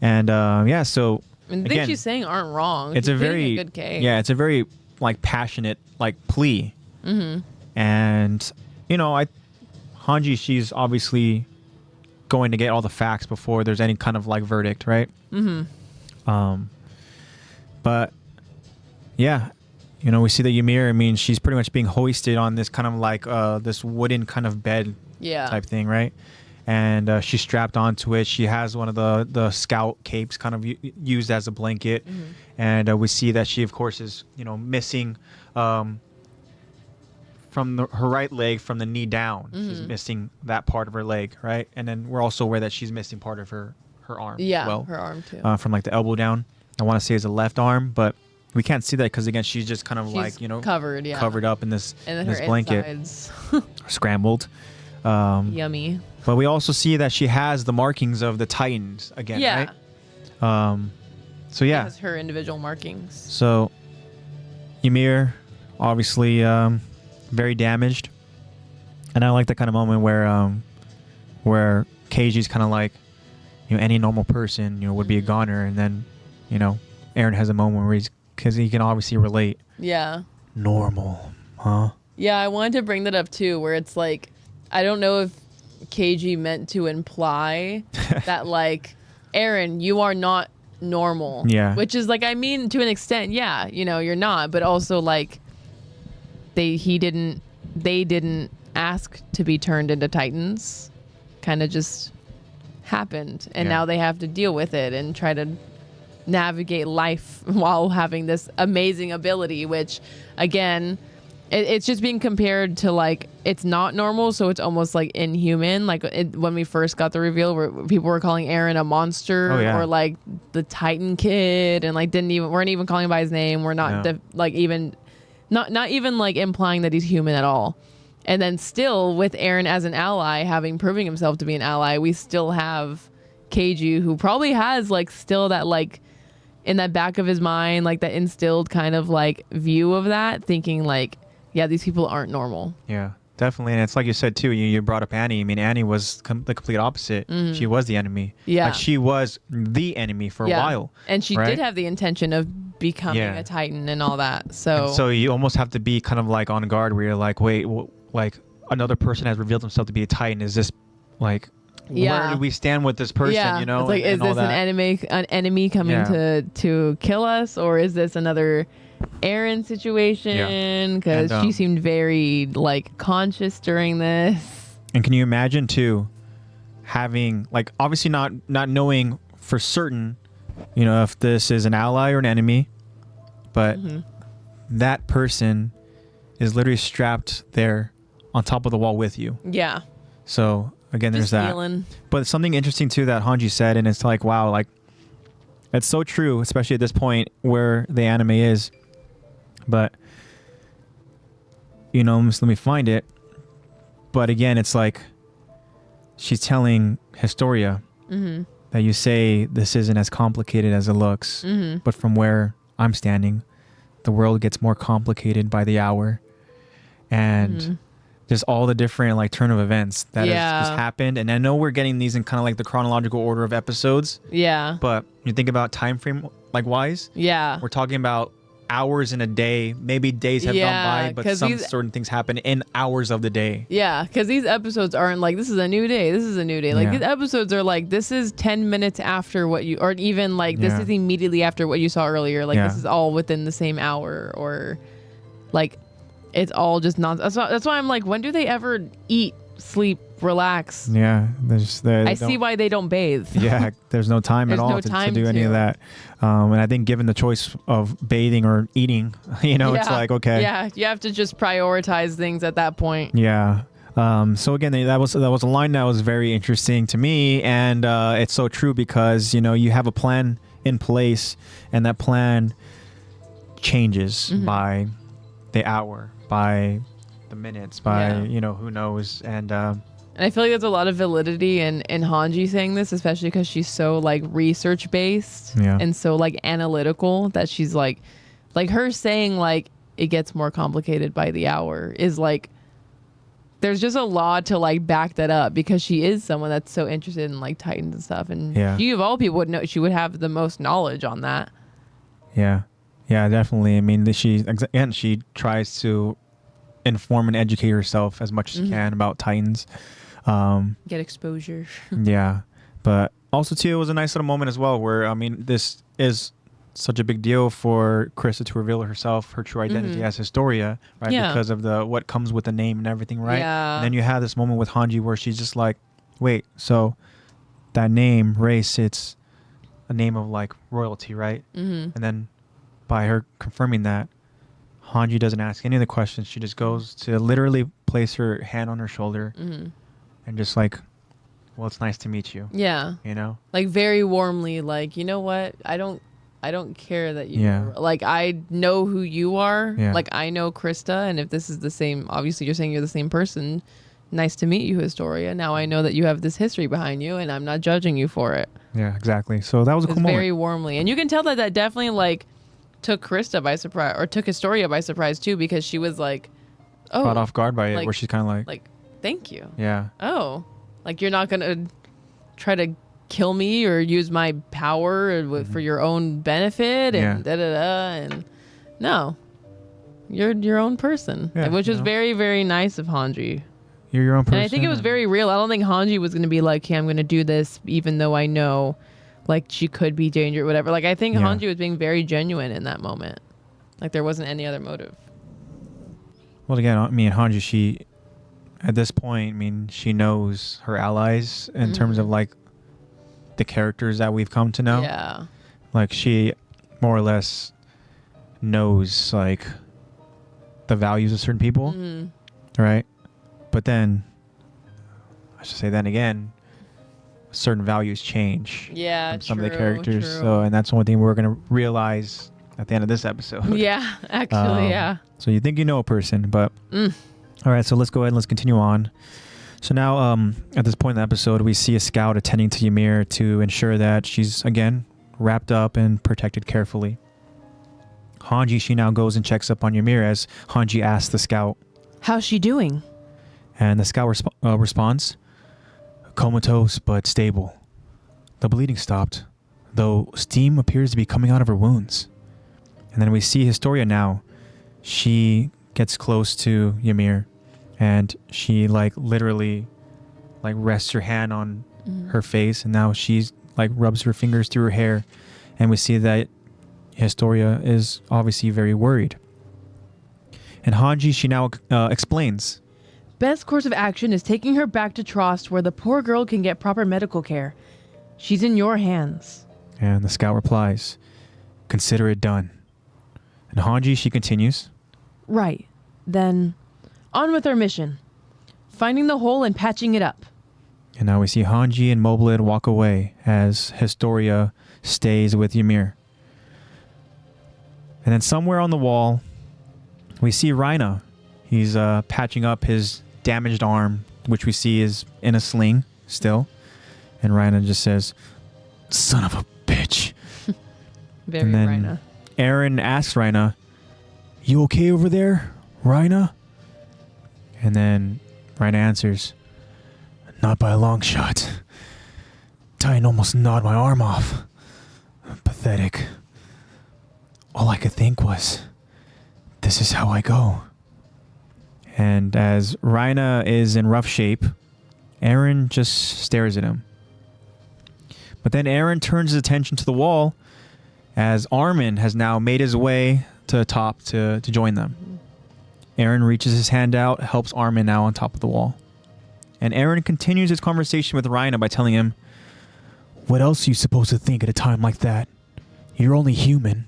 And yeah, so And the again, things she's saying aren't wrong. it's She's a pleading very good case. yeah, it's a very like passionate like plea. And you know, Hanji, she's obviously going to get all the facts before there's any kind of like verdict, right? But yeah, you know, we see that Ymir, I mean, she's pretty much being hoisted on this kind of like this wooden kind of bed type thing, right? And she's strapped onto it. She has one of the scout capes kind of used as a blanket. And we see that she, of course, is, you know, missing from her right leg from the knee down. She's missing that part of her leg, right? And then we're also aware that she's missing part of her arm as well. Her arm too. From like the elbow down. I want to say it's the left arm, but we can't see that because, again, she's just kind of like, you know, covered up in this, and then in this her blanket. Insides. Scrambled. Yummy. But we also see that she has the markings of the Titans again, right? So yeah. She has her individual markings. So Ymir, obviously very damaged. And I like that kind of moment where Keiji's kind of like, you know, any normal person, you know, would be a goner. And then, you know, Aaron has a moment where because he can obviously relate. Yeah. Normal, huh? Yeah, I wanted to bring that up too, where it's like, I don't know if Keiji meant to imply that like, Aaron, you are not normal. Yeah. Which is like, I mean, to an extent, yeah, you know, you're not, but also like, they didn't ask to be turned into Titans. Kind of just happened, and now they have to deal with it and try to navigate life while having this amazing ability, which again, it's just being compared to like, it's not normal, so it's almost like inhuman. Like when we first got the reveal, where people were calling Aaron a monster, or like the Titan kid, and like weren't even calling him by his name. We're not not even like implying that he's human at all. And then still with Aaron as an ally, having proving himself to be an ally, we still have Keiji, who probably has like still that like in that back of his mind, like that instilled kind of like view of that, thinking like, yeah, these people aren't normal. Yeah, definitely. And it's like you said too, you brought up Annie. I mean, Annie was the complete opposite. She was the enemy. Yeah. Like she was the enemy for a while. And she did have the intention of becoming a Titan and all that. So you almost have to be kind of like on guard where you're like, wait, like another person has reveled himself to be a Titan. Is this like, where do we stand with this person, you know? It's like, is this an enemy coming to kill us, or is this another Aaron situation? Because she seemed very like conscious during this. And can you imagine too, having like obviously not knowing for certain, you know, if this is an ally or an enemy, but that person is literally strapped there on top of the wall with you. Yeah. So again, Just there's that. feeling. But something interesting too that Hanji said, and it's like, wow, like it's so true, especially at this point where the anime is. But you know, let me find it. But again, it's like she's telling Historia that you say this isn't as complicated as it looks, but from where I'm standing, the world gets more complicated by the hour. And just all the different like turn of events that has happened. And I know we're getting these in kind of like the chronological order of episodes. Yeah. But you think about time frame like wise. Yeah. We're talking about hours in a day. Maybe days have gone by, but some certain things happen in hours of the day. Yeah, because these episodes aren't like, this is a new day, this is a new day. Like these episodes are like, this is 10 minutes after what you, or even like this is immediately after what you saw earlier. Like this is all within the same hour, or like it's all just nonsense. That's why I'm like, when do they ever eat, sleep, relax? Yeah, I see why they don't bathe. Yeah, there's no time at all to do any of that. And I think given the choice of bathing or eating, you know, it's like, okay. Yeah, you have to just prioritize things at that point. Yeah. So again, that was a line that was very interesting to me, and it's so true because, you know, you have a plan in place, and that plan changes by the hour, by the minutes, by you know, who knows. And And I feel like there's a lot of validity in Hanji saying this, especially because she's so like research based and so like analytical that she's like her saying like it gets more complicated by the hour is like there's just a lot to like back that up because she is someone that's so interested in like Titans and stuff. And she of all people would know, she would have the most knowledge on that. Yeah. Yeah, definitely. I mean, she tries to inform and educate herself as much as she can about Titans. Get exposure. Yeah. But also too, it was a nice little moment as well where, I mean, this is such a big deal for Krista to reveal herself, her true identity as Historia, right? Yeah. Because of what comes with the name and everything, right? Yeah. And then you have this moment with Hanji where she's just like, wait, so that name, race, it's a name of like royalty, right? And then by her confirming that, Hanji doesn't ask any of the questions. She just goes to literally place her hand on her shoulder and just like, well, it's nice to meet you. Yeah. You know? Like very warmly, like, you know what? I don't care that you like I know who you are. Like I know Krista, and if this is the same, obviously you're saying you're the same person. Nice to meet you, Historia. Now I know that you have this history behind you and I'm not judging you for it. Yeah, exactly. So that was a cool moment. Very warmly. And you can tell that definitely like took Krista by surprise, or took Historia by surprise too, because she was like, oh, caught off guard by it, like, where she's kind of like, thank you. Yeah. Oh, like you're not gonna try to kill me or use my power for your own benefit and and no, you're your own person, which was very, very nice of Hanji. You're your own person. And I think it was very real. I don't think Hanji was going to be like, hey, I'm going to do this even though I know like she could be dangerous or whatever. Like I think Hanji was being very genuine in that moment. Like there wasn't any other motive. Well, again, I mean, Hanji, she, at this point, I mean, she knows her allies in terms of like the characters that we've come to know. Yeah. Like she more or less knows like the values of certain people. Right? But then, I should say then again, certain values change. Yeah, from some of the characters. True. So, and that's one thing we're going to realize at the end of this episode. Yeah, actually, yeah. So you think you know a person, but all right. So let's go ahead and let's continue on. So now, at this point in the episode, we see a scout attending to Ymir to ensure that she's again wrapped up and protected carefully. Hanji, she now goes and checks up on Ymir as Hanji asks the scout, "How's she doing?" And the scout responds, "Comatose but stable. The bleeding stopped, though steam appears to be coming out of her wounds." And then we see Historia now. She gets close to Ymir, and she like literally like rests her hand on her face, and now she's like rubs her fingers through her hair, and we see that Historia is obviously very worried. And Hanji, she now explains. "Best course of action is taking her back to Trost where the poor girl can get proper medical care. She's in your hands." And the scout replies, "Consider it done." And Hanji, she continues. "Right. Then, on with our mission. Finding the hole and patching it up." And now we see Hanji and Moblid walk away as Historia stays with Ymir. And then somewhere on the wall, we see Reina. He's patching up his damaged arm, which we see is in a sling still. And Reina just says, "Son of a bitch." Very and then Reina. Eren asks Reina, "You okay over there, Reina?" And then Reina answers, "Not by a long shot. Titan almost gnawed my arm off. Pathetic. All I could think was, this is how I go." And as Reina is in rough shape, Eren just stares at him. But then Eren turns his attention to the wall as Armin has now made his way to the top to join them. Eren reaches his hand out, helps Armin now on top of the wall. And Eren continues his conversation with Reina by telling him, "What else are you supposed to think at a time like that? You're only human."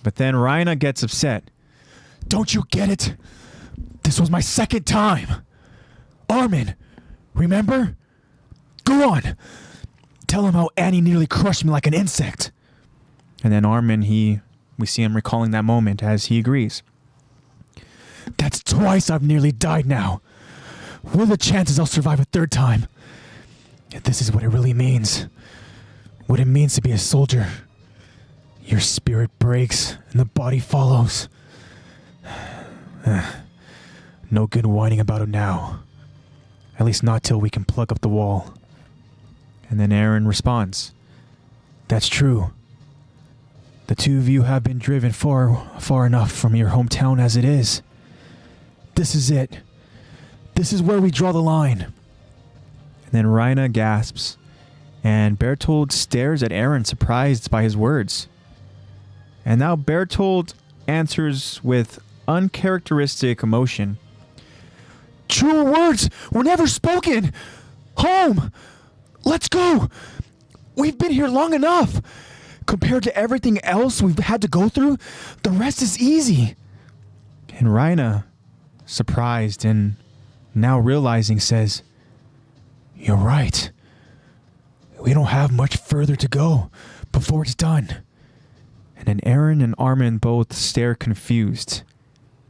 But then Reina gets upset. "Don't you get it? This was my second time. Armin, remember? Go on. Tell him how Annie nearly crushed me like an insect." And then Armin, we see him recalling that moment as he agrees. That's twice I've nearly died now. What are the chances I'll survive a third time? And this is what it really means. What it means to be a soldier. Your spirit breaks and the body follows. No good whining about it now. At least not till we can plug up the wall. And then Aaron responds, that's true. The two of you have been driven far enough from your hometown as it is. This is it. This is where we draw the line. And then Rhina gasps, and Bertold stares at Aaron, surprised by his words. And now Bertold answers with uncharacteristic emotion. Truer words were never spoken. Home. Let's go. We've been here long enough. Compared to everything else we've had to go through, the rest is easy. And Rhina, surprised and now realizing, says, you're right. We don't have much further to go before it's done. And then Aaron and Armin both stare confused.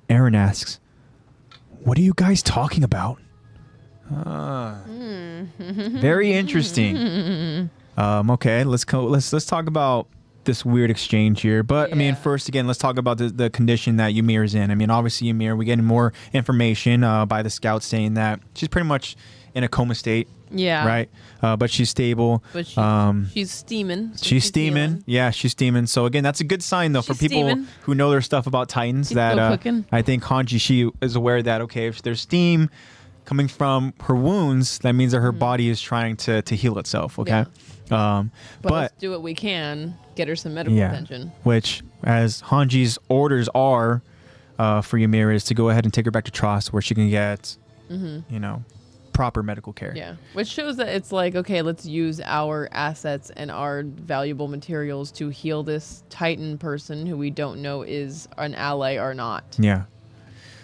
Aaron asks, what are you guys talking about? Very interesting. Okay, let's talk about this weird exchange here. But I mean, first again, let's talk about the condition that Ymir's in. I mean, obviously Ymir, we're getting more information by the scouts saying that she's pretty much in a coma state. Yeah. Right. But she's stable. But she's steaming. She's steaming. Yeah, she's steaming. So again, that's a good sign though for people who know their stuff about Titans. She's that I think Hanji, she is aware that okay, if there's steam coming from her wounds, that means that her body is trying to heal itself. Okay. Yeah. But let's do what we can. Get her some medical attention. Which, as Hanji's orders are for Ymir, is to go ahead and take her back to Trost where she can get, you know, proper medical care. Yeah. Which shows that it's like, okay, let's use our assets and our valuable materials to heal this Titan person who we don't know is an ally or not. Yeah.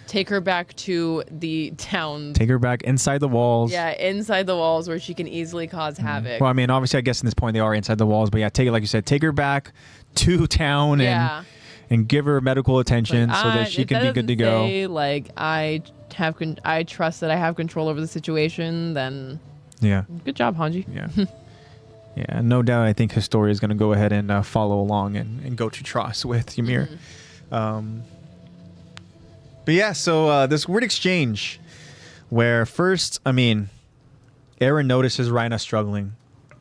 Take her back to the town. Take her back inside the walls. Yeah, inside the walls where she can easily cause havoc. Well, I mean, obviously, I guess in this point they are inside the walls, but yeah, take it like you said. Take her back to town and give her medical attention so that she can be good to go. Like I trust that I have control over the situation. Then good job, Hanji. Yeah. Yeah, no doubt. I think Historia is going to go ahead and follow along and go to Trost with Ymir. But yeah, so this weird exchange where first, I mean, Aaron notices Rhina struggling.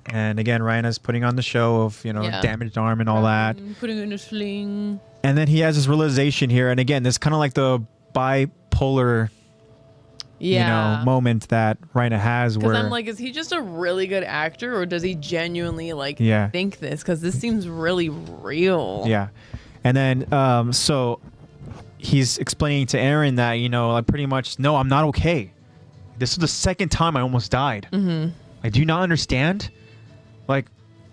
And again, Rhina's putting on the show of, you know, damaged arm and all that. Putting her in a sling. And then he has this realization here. And again, this kind of like the bipolar, you know, moment that Rhina has where... Because I'm like, is he just a really good actor or does he genuinely like think this? Because this seems really real. Yeah. And then, so... he's explaining to Aaron that, you know, like pretty much, no, I'm not okay. This is the second time I almost died. Like, do you not understand? Like,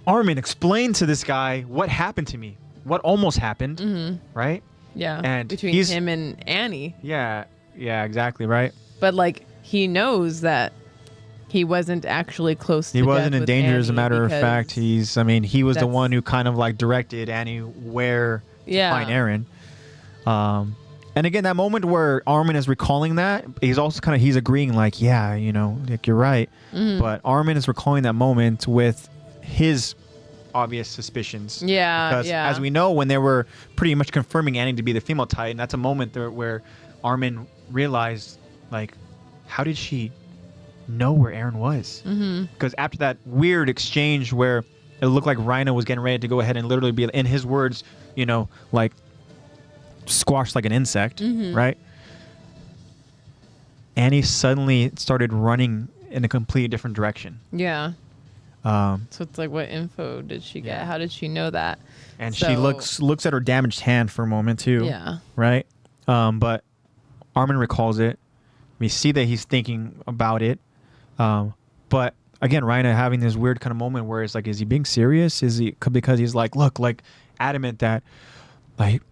Armin, explain to this guy what happened to me. What almost happened, right? Yeah, and between him and Annie. Yeah, exactly, right? But, like, he knows that he wasn't actually close to He wasn't in danger, Annie, as a matter of fact. He was the one who kind of, like, directed Annie where to find Aaron. And again, that moment where Armin is recalling that, he's also he's agreeing like, yeah, you know, like you're right. But Armin is recalling that moment with his obvious suspicions. Yeah. Because as we know, when they were pretty much confirming Annie to be the female Titan, that's a moment there where Armin realized, like, how did she know where Aaron was? Because after that weird exchange where it looked like Rhina was getting ready to go ahead and literally be, in his words, you know, like, squashed like an insect, right? Annie suddenly started running in a completely different direction. Yeah. So it's like, what info did she get? How did she know that? And she looks at her damaged hand for a moment too. Yeah. Right? But Armin recalls it. We see that he's thinking about it. But again, Rhina having this weird kind of moment where it's like, is he being serious? Is he, because he's like, look, like adamant that like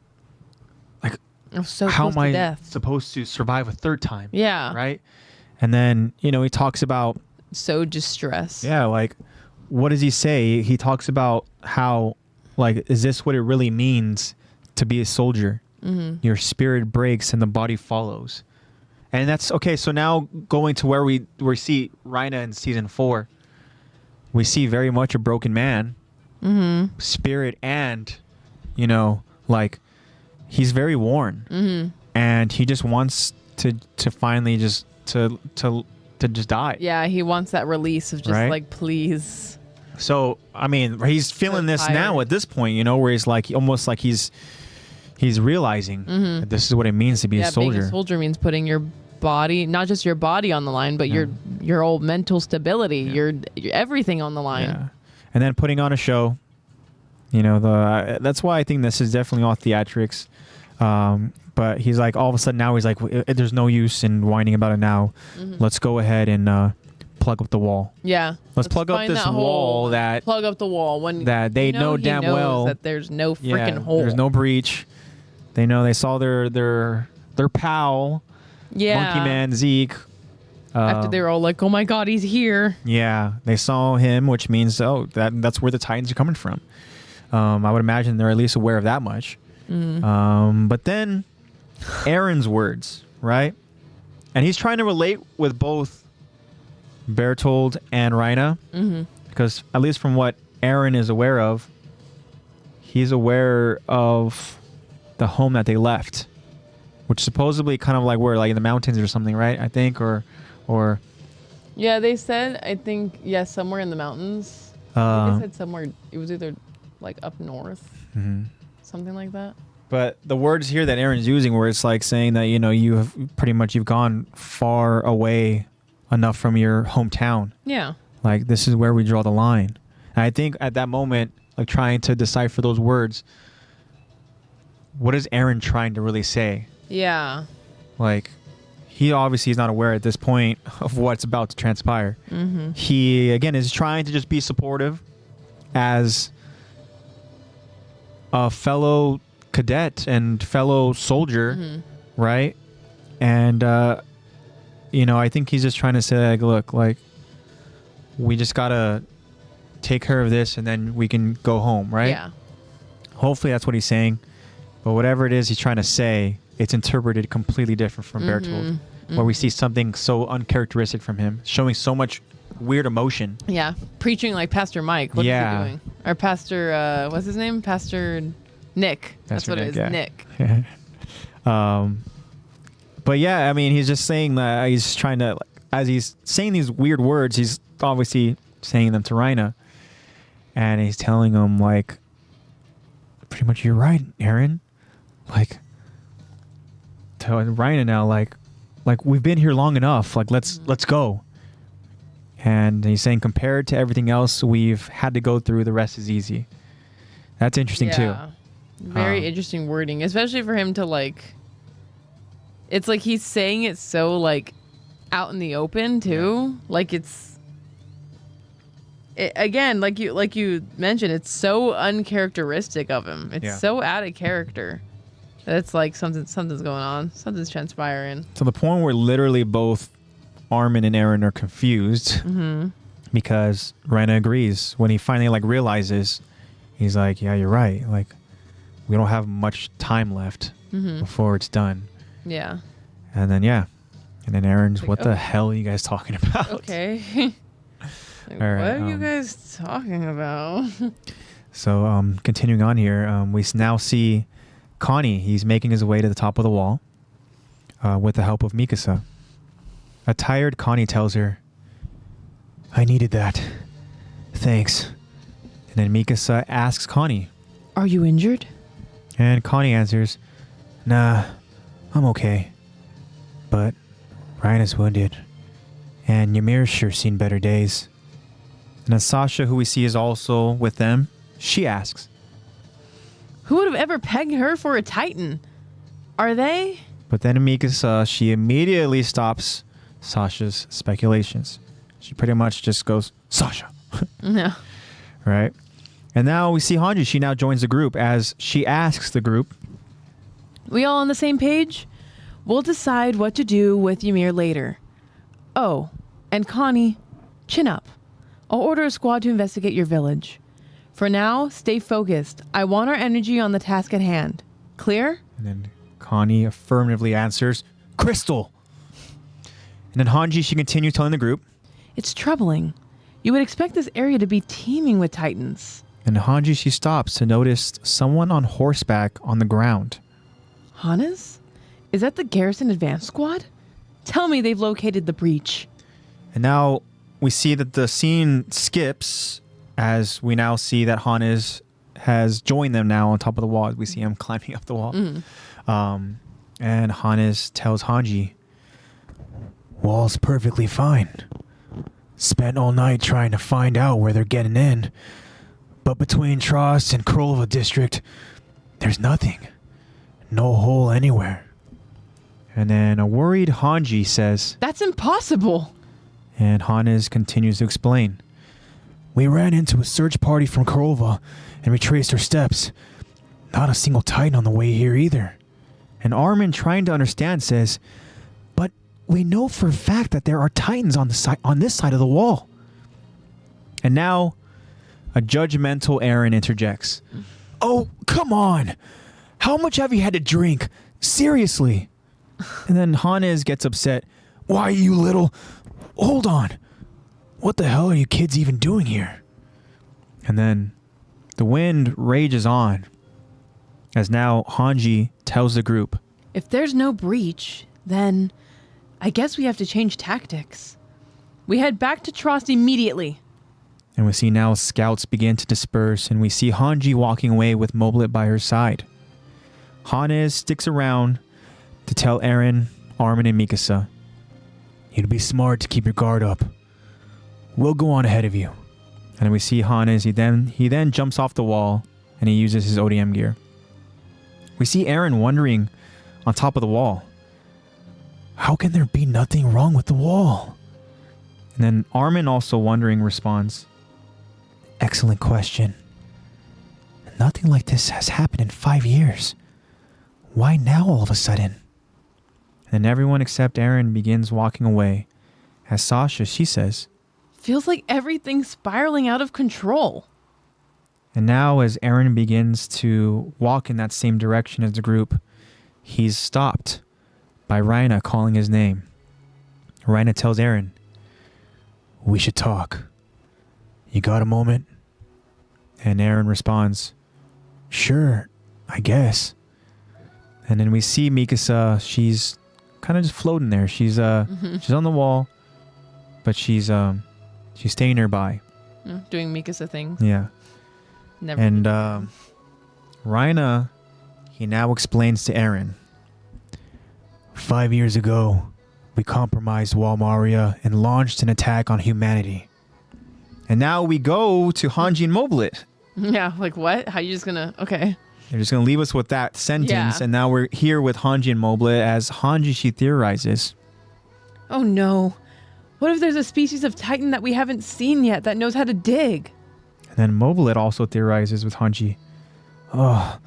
so how am I supposed to survive a third time? Yeah. Right? And then, you know, he talks about... so distressed. Yeah, like, what does he say? He talks about how, like, is this what it really means to be a soldier? your spirit breaks and the body follows. And that's okay. So now going to where we see Reina in season 4, we see very much a broken man, spirit, and like he's very worn, and he just wants to finally just to just die. Yeah, he wants that release of just like, please. So I mean, he's feeling this now at this point, where he's like almost like he's realizing that this is what it means to be a soldier. Being a soldier means putting your body, not just your body on the line, but your whole mental stability, your everything on the line. Yeah. And then putting on a show. That's why I think this is definitely all theatrics. But he's like, all of a sudden now he's like, there's no use in whining about it now. Let's go ahead and plug up the wall. Yeah. Let's plug up this wall plug up the wall when that they know damn well that there's no freaking hole. There's no breach. They know they saw their pal, Monkey Man Zeke. After they were all like, "Oh my God, he's here!" Yeah, they saw him, which means that's where the Titans are coming from. I would imagine they're at least aware of that much. But then Aaron's words, right? And he's trying to relate with both Bertold and Reina, because at least from what Aaron is aware of, he's aware of the home that they left, which supposedly kind of like where, like in the mountains or something, right? I think, or yeah, they said, I think, somewhere in the mountains. I think they said somewhere. It was either like up north, something like that. But the words here that Aaron's using, where it's like saying that you've gone far away enough from your hometown. Yeah. Like, this is where we draw the line. And I think at that moment, like trying to decipher those words, what is Aaron trying to really say? Yeah. Like, he obviously is not aware at this point of what's about to transpire. He, again, is trying to just be supportive as a fellow cadet and fellow soldier, right? And, I think he's just trying to say, like, look, like, we just got to take care of this and then we can go home, right? Yeah. Hopefully that's what he's saying. But whatever it is he's trying to say, it's interpreted completely different from Bertold, where we see something so uncharacteristic from him, showing so much weird emotion. Yeah. Preaching like Pastor Mike. What is he doing? Or Pastor, what's his name? Pastor Nick. That's what it is, Nick. But yeah, I mean, he's just saying that he's trying to, as he's saying these weird words, he's obviously saying them to Reina. And he's telling him, like, pretty much, you're right, Aaron. Like, telling Reina now, like we've been here long enough. Like, let's go. And he's saying, compared to everything else we've had to go through, the rest is easy. That's interesting too. Very interesting wording, especially for him to like. It's like he's saying it so like out in the open too. Yeah. Like again, like you mentioned, it's so uncharacteristic of him. It's so out of character. It's like something's going on. Something's transpiring. To the point where literally both Armin and Aaron are confused because Reina agrees. When he finally like realizes, he's like, yeah, you're right. Like, we don't have much time left before it's done. Yeah. And then Aaron's, like, what the hell are you guys talking about? Okay. Like, right, what are you guys talking about? So continuing on here, we now see Connie. He's making his way to the top of the wall with the help of Mikasa. A tired Connie tells her, I needed that. Thanks. And then Mikasa asks Connie, are you injured? And Connie answers, nah, I'm okay. But Reina's wounded. And Ymir's sure seen better days. And then Sasha, who we see is also with them, she asks, who would have ever pegged her for a Titan? Are they? But then Mikasa, she immediately stops Sasha's speculations. She pretty much just goes, Sasha. Yeah. Right? And now we see Hanji. She now joins the group as she asks the group, we all on the same page? We'll decide what to do with Ymir later. Oh, and Connie, chin up. I'll order a squad to investigate your village. For now, stay focused. I want our energy on the task at hand. Clear? And then Connie affirmatively answers, Crystal. And then Hanji, she continues telling the group, It's troubling. You would expect this area to be teeming with titans. And Hanji, she stops to notice someone on horseback on the ground. Hana's? Is that the Garrison Advance Squad? Tell me they've located the breach. And now we see that the scene skips as we now see that Hana's has joined them now on top of the wall. We see him climbing up the wall. And Hana's tells Hanji, Wall's perfectly fine. Spent all night trying to find out where they're getting in. But between Trost and Krolva district, there's nothing. No hole anywhere. And then a worried Hanji says, That's impossible. And Hannes continues to explain. We ran into a search party from Krolva and retraced our steps. Not a single Titan on the way here either. And Armin, trying to understand, says, But we know for a fact that there are Titans on this side of the wall. And now a judgmental Eren interjects. Oh, come on. How much have you had to drink? Seriously. And then Hannes gets upset. Why, you little... Hold on. What the hell are you kids even doing here? And then the wind rages on as now Hanji tells the group, If there's no breach, then I guess we have to change tactics. We head back to Trost immediately. And we see now scouts begin to disperse, and we see Hanji walking away with Moblet by her side. Hannes sticks around to tell Eren, Armin, and Mikasa, You'd be smart to keep your guard up. We'll go on ahead of you. And we see Hannes, he then jumps off the wall, and he uses his ODM gear. We see Eren wondering on top of the wall, how can there be nothing wrong with the wall? And then Armin, also wondering, responds, Excellent question. Nothing like this has happened in 5 years. Why now all of a sudden? And everyone except Eren begins walking away. As Sasha, she says, Feels like everything's spiraling out of control. And now as Eren begins to walk in that same direction as the group, he's stopped by Reina calling his name. Reina tells Eren, We should talk. You got a moment? And Eren responds, Sure, I guess. And then we see Mikasa, she's kind of just floating there. She's she's on the wall, but she's staying nearby. Doing Mikasa thing. Yeah. Never. And Reina, he now explains to Eren, 5 years ago, we compromised Walmaria and launched an attack on humanity. And now we go to Hanji and Moblet. Yeah, like what? How you just gonna... Okay. They're just going to leave us with that sentence. Yeah. And now we're here with Hanji and Moblet as Hanji, she theorizes. Oh no. What if there's a species of Titan that we haven't seen yet that knows how to dig? And then Moblet also theorizes with Hanji. Oh,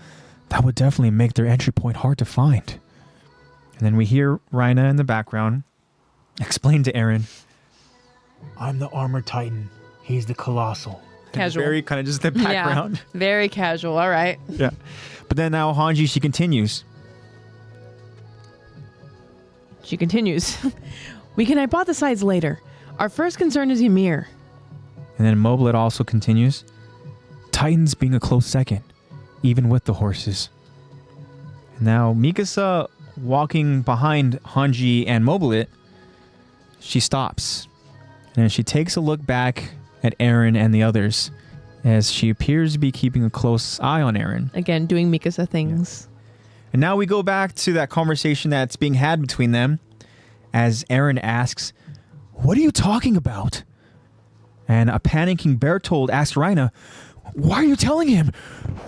that would definitely make their entry point hard to find. And then we hear Reina in the background explain to Eren, I'm the armored Titan. He's the colossal. Casual. Very kind of just the background. Yeah, very casual. All right. Yeah. But then now Hanji, she continues. We can hypothesize later. Our first concern is Ymir. And then Moblet also continues. Titans being a close second, even with the horses. And now Mikasa, walking behind Hanji and Moblet, she stops. And she takes a look back at Eren and the others, as she appears to be keeping a close eye on Eren. Again, doing Mikasa things. Yeah. And now we go back to that conversation that's being had between them, as Eren asks, What are you talking about? And a panicking Bertold asks Reina, Why are you telling him?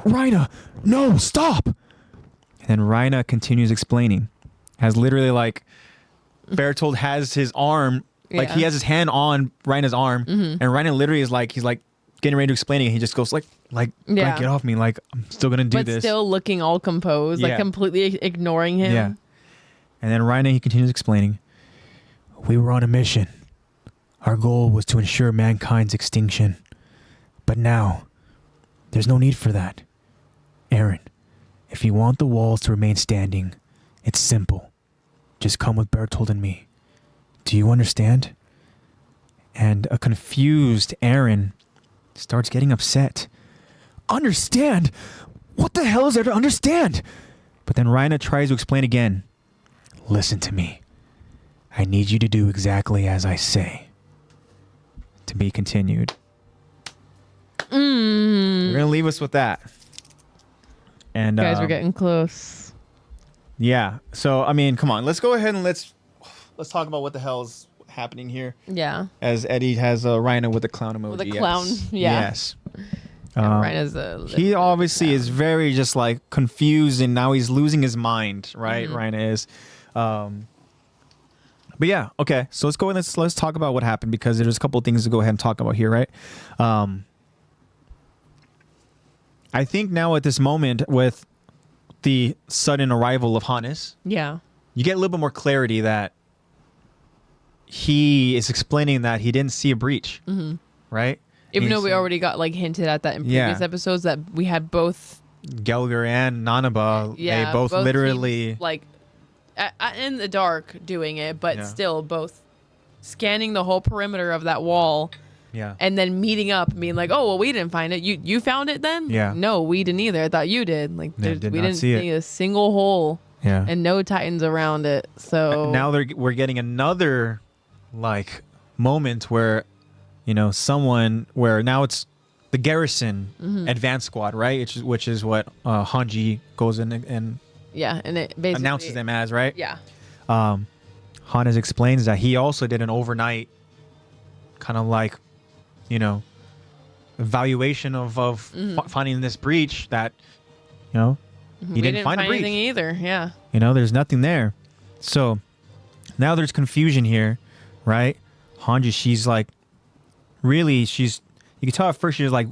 Reina, no, stop! And then Reina continues explaining, as literally like Bertold has his arm, like he has his hand on Reina's arm, and Reina literally is like, he's like getting ready to explain it, and he just goes like get off me, like I'm still gonna do this. But still looking all composed, like completely ignoring him. Yeah. And then Reina, he continues explaining, We were on a mission. Our goal was to ensure mankind's extinction. But now, there's no need for that. Eren, If you want the walls to remain standing, it's simple. Just come with Bertold and me. Do you understand? And a confused Aaron starts getting upset. Understand? What the hell is there to understand? But then Raina tries to explain again. Listen to me. I need you to do exactly as I say. To be continued. We're gonna leave us with that. And guys, we're getting close. Yeah. So I mean, come on. Let's go ahead and let's talk about what the hell's happening here. Yeah. As Eddie has Raina with the clown emoji. With a clown. Yeah. Yes. Raina's he obviously is very just like confused, and now he's losing his mind, right? Raina is. But yeah, okay. So let's go and let's talk about what happened, because there's a couple of things to go ahead and talk about here, right? I think now at this moment, with the sudden arrival of Hannes, yeah, you get a little bit more clarity that he is explaining that he didn't see a breach, right? Even though we already got like hinted at that in previous episodes, that we had both Gelger and Nanaba, they both literally like in the dark doing it, but still both scanning the whole perimeter of that wall. Yeah. And then meeting up, being like, oh, well, we didn't find it. You found it then? Yeah. No, we didn't either. I thought you did. Like, we didn't see a single hole. Yeah. And no Titans around it. So now we're getting another like moment where, you know, where now it's the Garrison advanced squad, right? Which is what Hanji goes in and it basically announces them as, right? Yeah. Hannes explains that he also did an overnight kind of like, you know, evaluation of finding this breach, that, you know, he didn't find a breach anything either. Yeah. You know, there's nothing there. So now there's confusion here, right? Hanji, she's like, really, you can tell at first she's like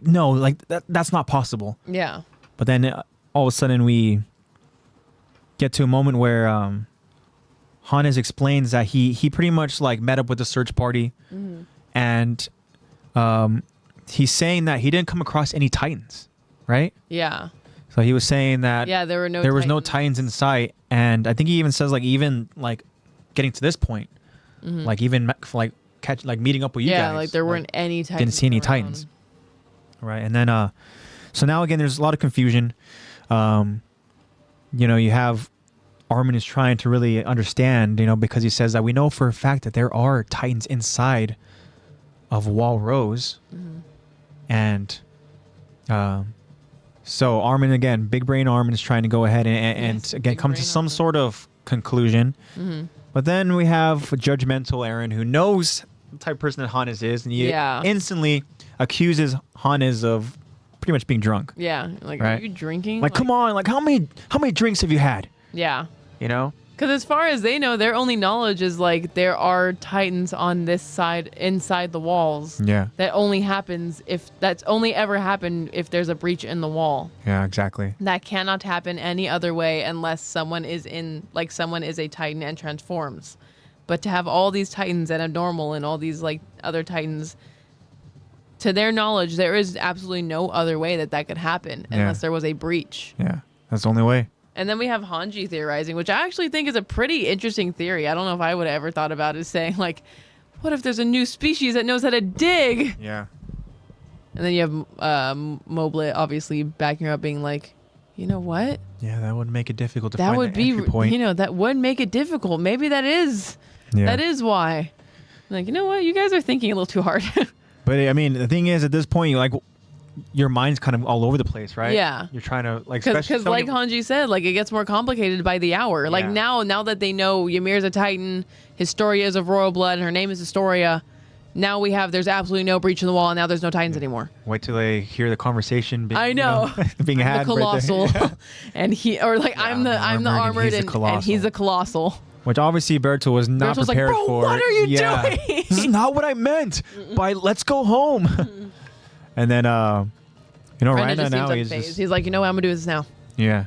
no, like that's not possible. Yeah. But then all of a sudden we get to a moment where Hannes explains that he pretty much like met up with the search party, and he's saying that he didn't come across any Titans, right? Yeah. So he was saying that there was no Titans in sight, and I think he even says like even like getting to this point, like even like meeting up with you guys. Yeah, like there weren't any Titans. Didn't see any Titans, right? And then so now again there's a lot of confusion. You know, you have Armin is trying to really understand, you know, because he says that we know for a fact that there are Titans inside of Wall Rose. And so Armin, again, big brain Armin is trying to go ahead and again come to some sort of conclusion. But then we have judgmental Aaron, who knows the type of person that Hannes is, and he instantly accuses Hannes of pretty much being drunk. Yeah, like, right? Are you drinking? Like, come on, like how many drinks have you had? Yeah. You know? Because as far as they know, their only knowledge is like there are Titans on this side inside the walls. Yeah. That only happens that's only ever happened if there's a breach in the wall. Yeah, exactly. That cannot happen any other way unless someone is a Titan and transforms. But to have all these Titans and Abnormal and all these like other Titans, to their knowledge, there is absolutely no other way that could happen unless there was a breach. Yeah, that's the only way. And then we have Hanji theorizing, which I actually think is a pretty interesting theory. I don't know if I would have ever thought about it, saying like, what if there's a new species that knows how to dig? Yeah. And then you have Moblet obviously backing her up, being like, you know what? Yeah, that would make it difficult to find the entry point. You know, that would make it difficult. Maybe that is why. Like, you know what? You guys are thinking a little too hard. But I mean, the thing is, at this point, your mind's kind of all over the place, right? Yeah. You're trying to like, because like Hanji said, like it gets more complicated by the hour. Like now that they know Ymir's a Titan, Historia is of royal blood, and her name is Historia. Now there's absolutely no breach in the wall, and now there's no Titans anymore. Wait till they hear the conversation being, I know. Being I'm had the colossal, right there. and I'm the armored, and he's the colossal. Which obviously Berto was not prepared like, for. What are you doing? This is not what I meant by let's go home. And then you know, Raina now he's like, you know what, I'm gonna do this now. Yeah.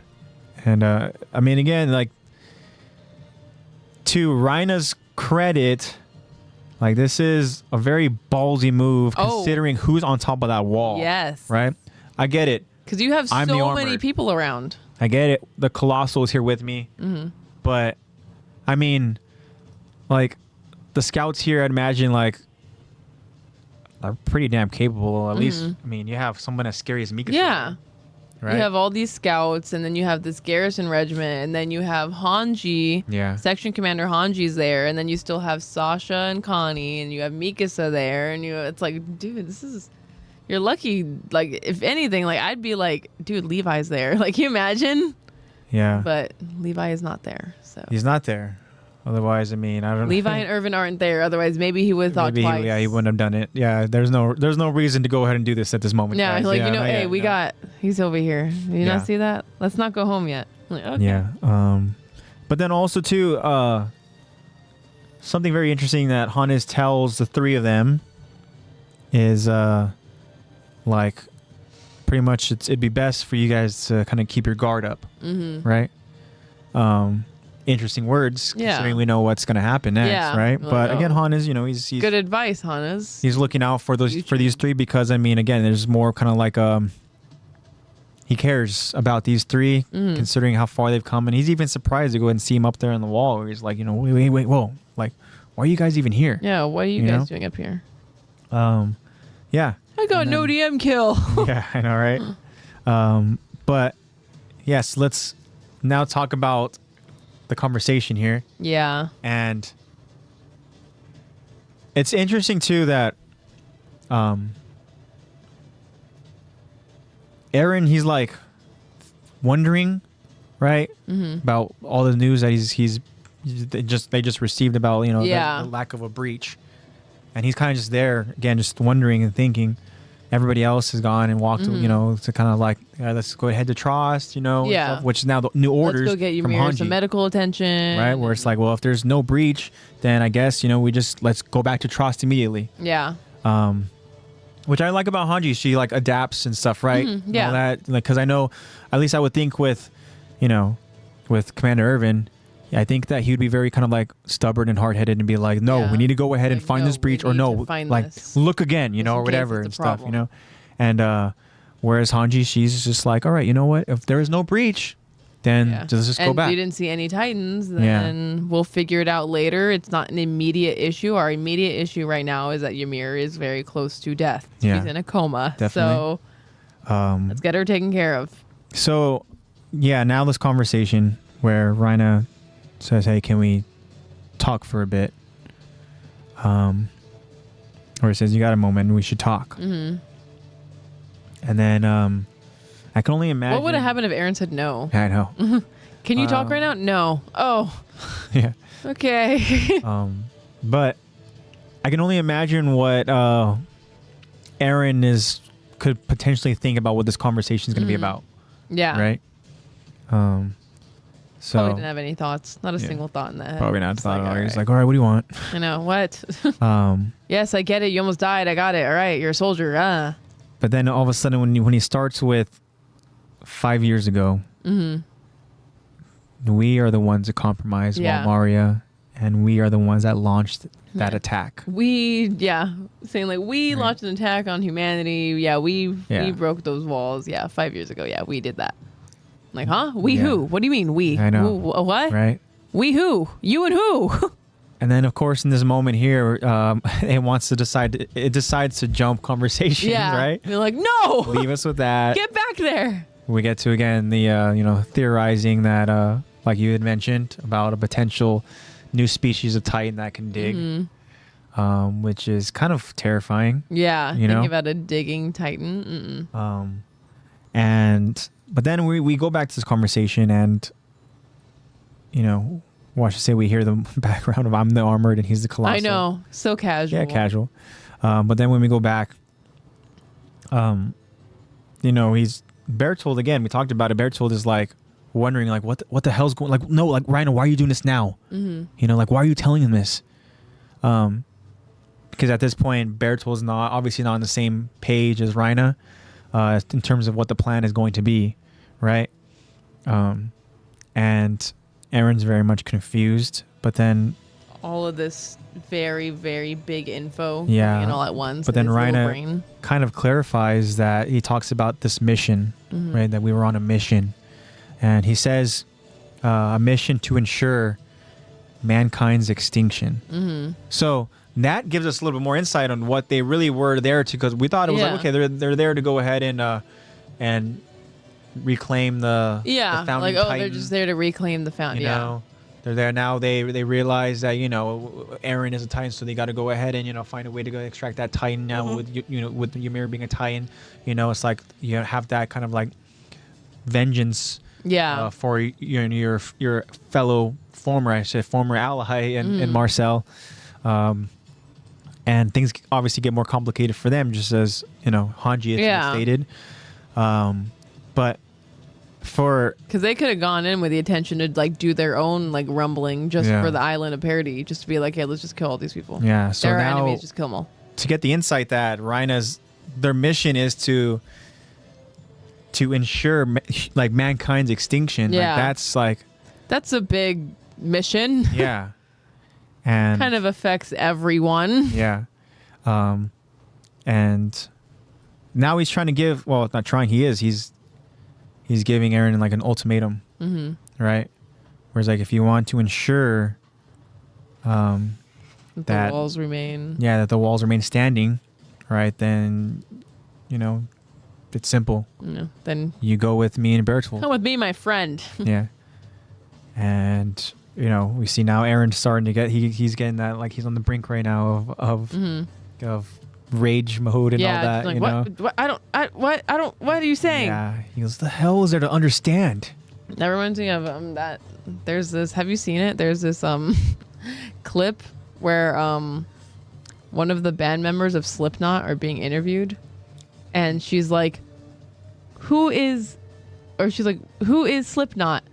And I mean, again, like, to Raina's credit, like, this is a very ballsy move considering who's on top of that wall. Yes. Right? I get it. Because you have so many people around. I get it. The Colossal is here with me. But, I mean, like, the scouts here, I'd imagine, like, are pretty damn capable. At least, I mean, you have someone as scary as Mikasa. Yeah. Right? You have all these scouts, and then you have this garrison regiment, and then you have Hanji. Yeah. Section Commander Hanji's there, and then you still have Sasha and Connie, and you have Mikasa there, and it's like, dude, you're lucky. Like, if anything, like, I'd be like, dude, Levi's there. Like, can you imagine? Yeah. But Levi is not there, so. He's not there. Otherwise, I mean, I don't know. Levi and Irvin aren't there. Otherwise, maybe he would have thought twice. He wouldn't have done it. Yeah, there's no reason to go ahead and do this at this moment. Yeah, guys. like, yeah, hey, he's over here. You not see that? Let's not go home yet. Like, okay. Yeah. But then also too, something very interesting that Hannes tells the three of them is like pretty much it'd be best for you guys to kind of keep your guard up, right? Interesting words, considering we know what's going to happen next, right? But again, Hannes, he's good advice, Hannes. He's looking out for these three because, I mean, again, there's more kind of like he cares about these three, considering how far they've come, and he's even surprised to go and see him up there on the wall. Where he's like, wait, whoa, like, why are you guys even here? Yeah, what are you guys doing up here? Yeah, I got no DM kill. Yeah, I know, right? But yes, let's now talk about the conversation here. Yeah. And it's interesting too that Eren, he's like wondering, right? About all the news that they just received about, the lack of a breach. And he's kind of just there again, just wondering and thinking. Everybody else has gone and walked, to kind of like, let's go ahead to Trost, stuff, which is now the new orders. Let's go get from Ymir Hanji, some medical attention. right? Where it's like, well, if there's no breach, then I guess let's go back to Trost immediately. Yeah. Which I like about Hanji, she like adapts and stuff, right? Yeah. All that, like, because I know, at least I would think with Commander Irvin, I think that he would be very kind of like stubborn and hard-headed and be like, no, we need to go ahead and find this breach, or no, like look again, or whatever and stuff, And whereas Hanji, she's just like, all right, you know what? If there is no breach, then just go back. And you didn't see any Titans, then we'll figure it out later. It's not an immediate issue. Our immediate issue right now is that Ymir is very close to death. Yeah. She's in a coma. Definitely. So let's get her taken care of. So, yeah, now this conversation where Rhina says, hey, can we talk for a bit? Or it says, you got a moment and we should talk. And then I can only imagine. What would have happened if Eren said no? I know. Can you talk right now? No. Oh. Yeah. Okay. But I can only imagine what Eren could potentially think about what this conversation is going to be about. Yeah. Right? So probably didn't have any thoughts. Not a single thought in that head. Probably not. He's like, all right, what do you want? I know. What? Yes, I get it. You almost died. I got it. All right. You're a soldier. But then all of a sudden when he starts with 5 years ago, we are the ones that compromised Walmaria, and we are the ones that launched that attack. Saying like we launched an attack on humanity. We broke those walls. 5 years ago. Yeah, we did that. I'm like, huh? We who? What do you mean we? I know. What? Right? We who? You and who? And then, of course, in this moment here, it decides to jump conversations, right? They're like, no! Leave us with that. Get back there! We get to, again, the, theorizing that, like you had mentioned, about a potential new species of Titan that can dig, which is kind of terrifying. Yeah, thinking about a digging Titan. But then we go back to this conversation and, watch to say we hear the background of I'm the armored and he's the colossal. I know. So casual. Yeah, casual. But then when we go back, he's Bertold again. We talked about it. Bertold is like wondering like what the hell's going, like, no, like, Rhina, why are you doing this now? Like, why are you telling him this? Because at this point, Bertold's obviously not on the same page as Rhina in terms of what the plan is going to be, right? And Eren's very much confused, but then all of this very, very big info coming in all at once. But then Rhina kind of clarifies that he talks about this mission, right? That we were on a mission, And he says a mission to ensure mankind's extinction. Mm-hmm. So that gives us a little bit more insight on what they really were there to, because we thought it was like, okay, they're there to go ahead and reclaim the founding titan. They're just there to reclaim the founding. You know, they're there now. They realize that Eren is a titan, so they got to go ahead and find a way to go extract that titan now. With with Ymir being a titan, it's like you have that kind of like vengeance. Yeah. For your fellow former ally in Marcel, and things obviously get more complicated for them, just as Hanji had stated. But because they could have gone in with the intention to like do their own like rumbling just for the island of Parody, just to be like, hey, let's just kill all these people. Yeah. So they're now, enemies, just kill them all. To get the insight that their mission is to ensure like mankind's extinction. Yeah. That's a big mission. Yeah. And kind of affects everyone. Yeah. And now he's trying to give, well, not trying, he's giving Eren like an ultimatum. Mm-hmm. Right? Whereas like if you want to ensure that the walls remain. Yeah, that the walls remain standing, right? Then it's simple. No, then you go with me and Bertolt. Come with me, my friend. Yeah. And we see now Eren starting to get he's getting that, like he's on the brink right now of rage mode and all that. Like, what are you saying? Yeah. He goes, the hell is there to understand? That reminds me of that there's this, have you seen it? There's this clip where one of the band members of Slipknot are being interviewed. And she's like, who is Slipknot?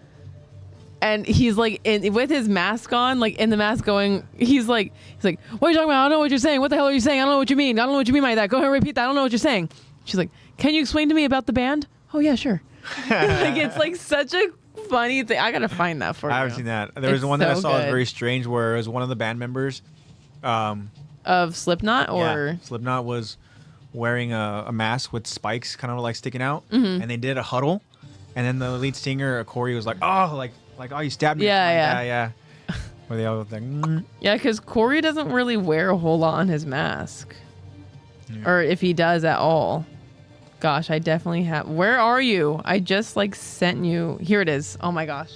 And he's like with his mask on, like in the mask going, he's like, what are you talking about? I don't know what you're saying. What the hell are you saying? I don't know what you mean. I don't know what you mean by that. Go ahead and repeat that. I don't know what you're saying. She's like, can you explain to me about the band? Oh yeah, sure. Like it's like such a funny thing. I gotta find that for you. I haven't seen that. There was one that I saw was very strange where it was one of the band members of Slipknot Slipknot was wearing a mask with spikes kind of like sticking out, mm-hmm. and they did a huddle, and then the lead singer Corey was like, oh you stabbed me. Yeah. Where they all like, yeah, because Corey doesn't really wear a whole lot on his mask, or if he does at all. Gosh, I definitely have. Where are you? I just like sent you. Here it is. Oh my gosh.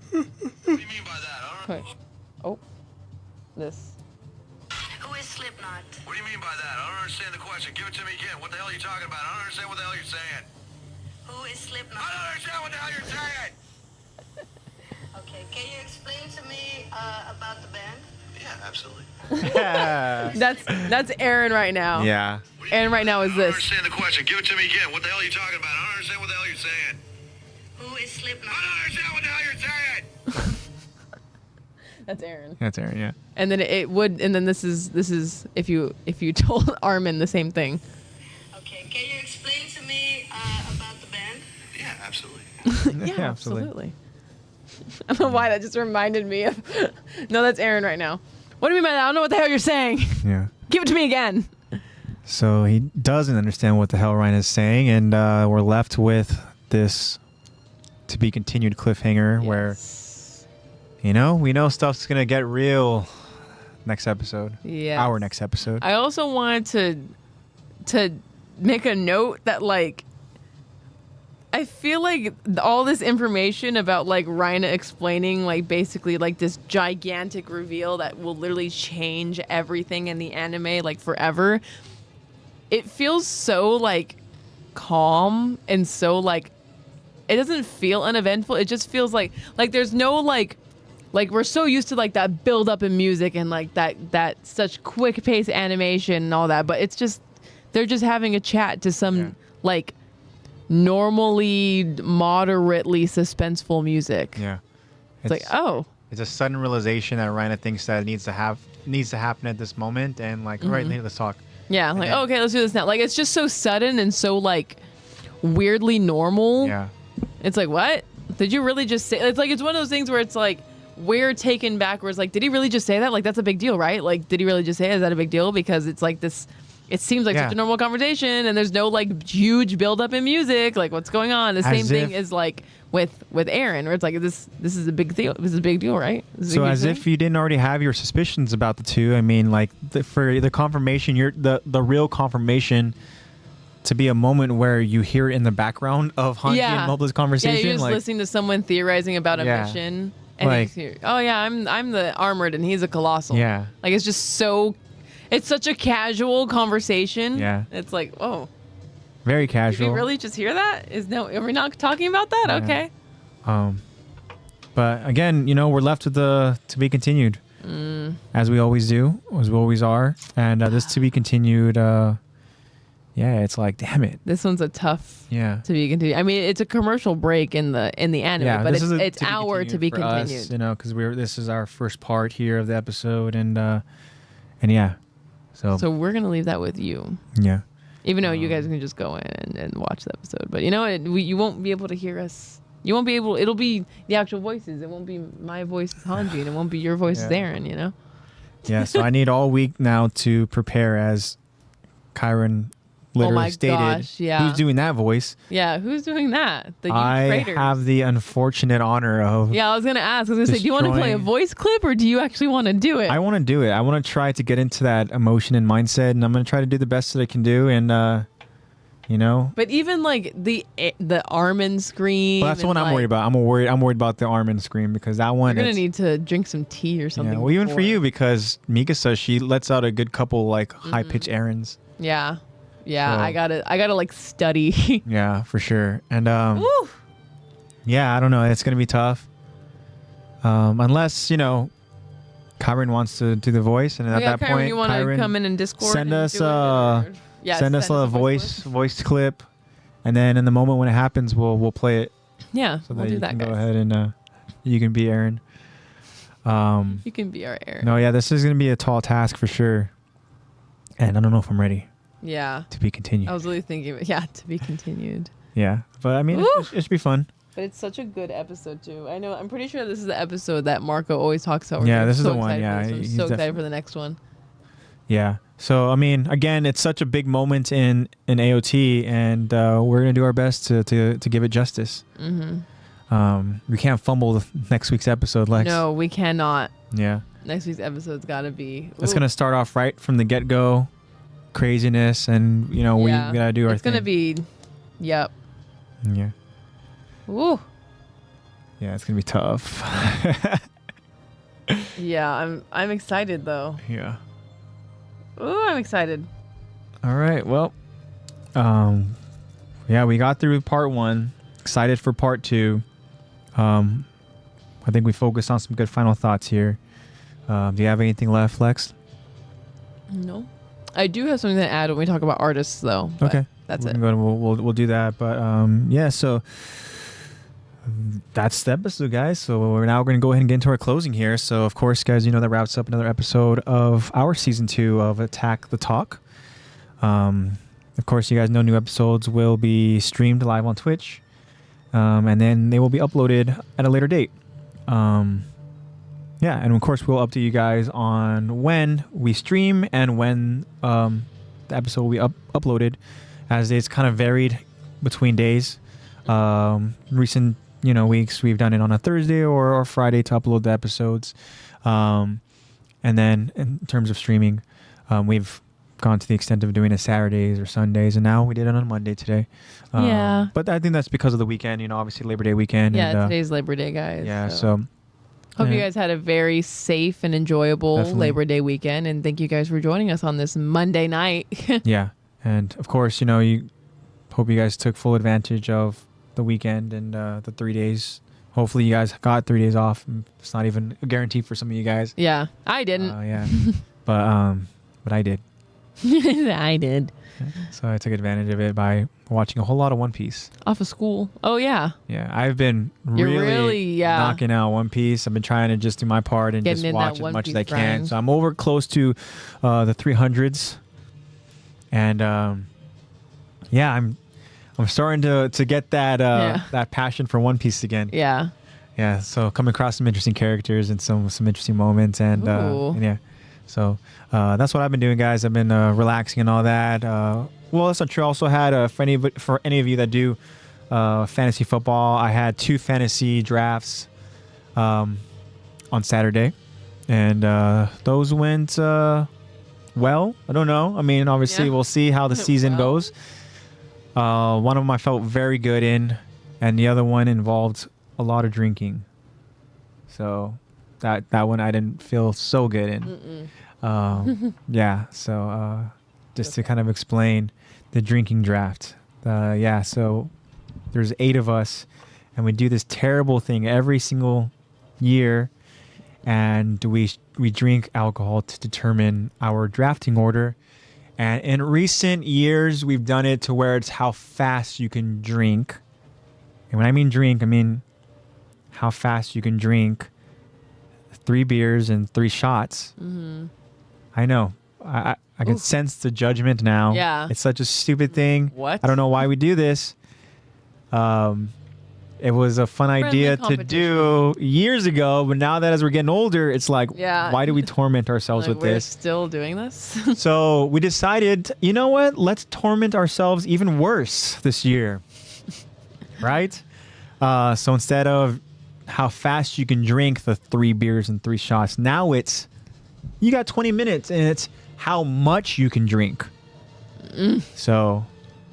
What do you mean by that? Okay. Oh, this. Who is Slipknot? What do you mean by that? I don't understand the question. Give it to me again. What the hell are you talking about? I don't understand what the hell you're saying. Who is Slipknot? I don't understand what the hell you're saying. Okay, can you explain to me about the band? Yeah, absolutely. That's Eren right now. Yeah. Eren right now is this. I don't understand the question. Give it to me again. What the hell are you talking about? I don't understand what the hell you're saying. Who is Slipknot? I don't understand what the hell you're saying. That's Eren. That's Eren, yeah. And then it would, and then this is if you told Armin the same thing. Okay, can you explain to me about the band? Yeah, absolutely. Yeah, absolutely. I don't know why that just reminded me of. No, that's Eren right now. What do you mean by that? I don't know what the hell you're saying. Yeah. Give it to me again. So he doesn't understand what the hell Ryan is saying, and we're left with this to be continued cliffhanger where, we know stuff's going to get real next episode. Yeah. Our next episode. I also wanted to make a note that, like, I feel like all this information about like Reina explaining like basically like this gigantic reveal that will literally change everything in the anime like forever. It feels so like calm and so like it doesn't feel uneventful. It just feels like there's no like we're so used to like that build up in music and like that such quick pace animation and all that, but it's just they're just having a chat to some like normally moderately suspenseful music. Yeah. It's like, oh. It's a sudden realization that Reina thinks that it needs to happen at this moment, and like, all right, let's talk. Yeah, like, okay, let's do this now. Like, it's just so sudden and so like weirdly normal. Yeah. It's like, what? Did you really just say? It's like, it's one of those things where it's like we're taken backwards. Like, did he really just say that? Like, that's a big deal, right? Like, did he really just say it? Is that a big deal? Because it's like this it seems like such a normal conversation, and there's no like huge buildup in music. Like, what's going on? The same thing is like with Aaron, where it's like this is a big deal. This is a big deal, right? So as if you didn't already have your suspicions about the two. I mean, like for the confirmation, the real confirmation to be a moment where you hear it in the background of Hanji and Moba's conversation. Yeah, you're just listening to someone theorizing about a mission. And like, hear, oh yeah, I'm the armored and he's a colossal. Yeah. Like it's just so, it's such a casual conversation. Yeah. It's like, whoa. Very casual. Did we really just hear that? Are we not talking about that? Yeah. Okay. But again, we're left with the to be continued, as we always do, as we always are, and this to be continued. It's like, damn it. This one's a tough to be continued. I mean, it's a commercial break in the anime, but it's our to be continued. Us, because this is our first part here of the episode, and yeah. So we're gonna leave that with you. Yeah. Even though you guys can just go in and watch the episode. But you know what? You won't be able to hear us. You won't be able... It'll be the actual voices. It won't be my voice as Hanji, and it won't be your voice as Aaron, Yeah, so I need all week now to prepare as Kyron literally stated. Gosh, yeah. Who's doing that voice? Yeah, who's doing that? The I traders. have the unfortunate honor of... Yeah, I was going to ask. I was going to say, do you want to play a voice clip, or do you actually want to do it? I want to do it. I want to try to get into that emotion and mindset, and I'm going to try to do the best that I can do, and... But even like the Armin scream. Well, that's the one I'm worried about. I'm worried about the Armin scream, because that one. You're gonna need to drink some tea or something. Yeah, well, even for you, because Mikasa, she lets out a good couple like high pitched errands. Yeah, so, I gotta like study. Yeah, for sure. And yeah, I don't know. It's gonna be tough. Unless Kyron wants to do the voice, and at that Kyron, point, you want to come in and Discord? Send us send us a voice clip, and then in the moment when it happens, we'll play it. Yeah, so we'll do that, guys. Go ahead and you can be Aaron. You can be our Aaron. No, yeah, this is gonna be a tall task for sure, and I don't know if I'm ready. Yeah. To be continued. I was really thinking, to be continued. Yeah, but I mean, it should be fun. But it's such a good episode too. I know. I'm pretty sure this is the episode that Marco always talks about. Yeah, this is the one. Yeah, I'm so excited for the next one. Yeah. So I mean, again, it's such a big moment in AOT, and we're gonna do our best to give it justice. Mm-hmm. We can't fumble next week's episode, Lex. No, we cannot. Yeah. Next week's episode's got to be. It's gonna start off right from the get go, craziness, and we gotta do our thing. It's gonna be, yep. Yeah. Ooh. Yeah, it's gonna be tough. Yeah, I'm excited though. Yeah. Ooh, I'm excited. All right. Well, yeah, we got through part 1. Excited for part 2. I think we focused on some good final thoughts here. Do you have anything left, Lex? No. I do have something to add when we talk about artists, though. Okay. That's it. We'll do that. But yeah, so that's the episode, guys. So we're now going to go ahead and get into our closing here. So of course, guys, that wraps up another episode of our season 2 of Attack the Talk. Of course, you guys know new episodes will be streamed live on Twitch, and then they will be uploaded at a later date. Yeah, and of course we'll update you guys on when we stream and when the episode will be uploaded, as it's kind of varied between days. Recent weeks we've done it on a Thursday or Friday to upload the episodes, and then in terms of streaming, we've gone to the extent of doing it Saturdays or Sundays, and now we did it on Monday today. Yeah, but I think that's because of the weekend, obviously Labor Day weekend. Yeah, and, today's Labor Day, guys. Yeah, so hope you guys had a very safe and enjoyable Labor Day weekend, and thank you guys for joining us on this Monday night. Yeah, and of course, you hope you guys took full advantage of the weekend and the 3 days. Hopefully you guys got 3 days off. It's not even a guarantee for some of you guys. Yeah, I didn't. Yeah, but I did. I did. So I took advantage of it by watching a whole lot of One Piece. Off of school. Oh yeah. Yeah, I've been really knocking out One Piece. I've been trying to just do my part and just watch as much as I can. So I'm over close to the 300s, and yeah, I'm starting to get that that passion for One Piece again. Yeah. Yeah. So come across some interesting characters and some interesting moments, and yeah. So that's what I've been doing, guys. I've been relaxing and all that. Well, that's not true. I also had for any of you that do fantasy football, I had 2 fantasy drafts on Saturday, and those went well. I don't know. I mean, obviously, we'll see how the season goes. One of them I felt very good in, and the other one involved a lot of drinking. So that one I didn't feel so good in. Yeah. So just to kind of explain the drinking draft. Yeah. So there's 8 of us, and we do this terrible thing every single year, and we drink alcohol to determine our drafting order. And in recent years, we've done it to where it's how fast you can drink. And when I mean drink, I mean how fast you can drink 3 beers and 3 shots. I know. I can sense the judgment now. Yeah. It's such a stupid thing. What? I don't know why we do this. It was a fun idea to do years ago, but now that as we're getting older, it's like, why do we torment ourselves with we're this? Still doing this? So we decided, you know what? Let's torment ourselves even worse this year. Right? So instead of how fast you can drink the 3 beers and 3 shots, now it's you got 20 minutes and it's how much you can drink. So,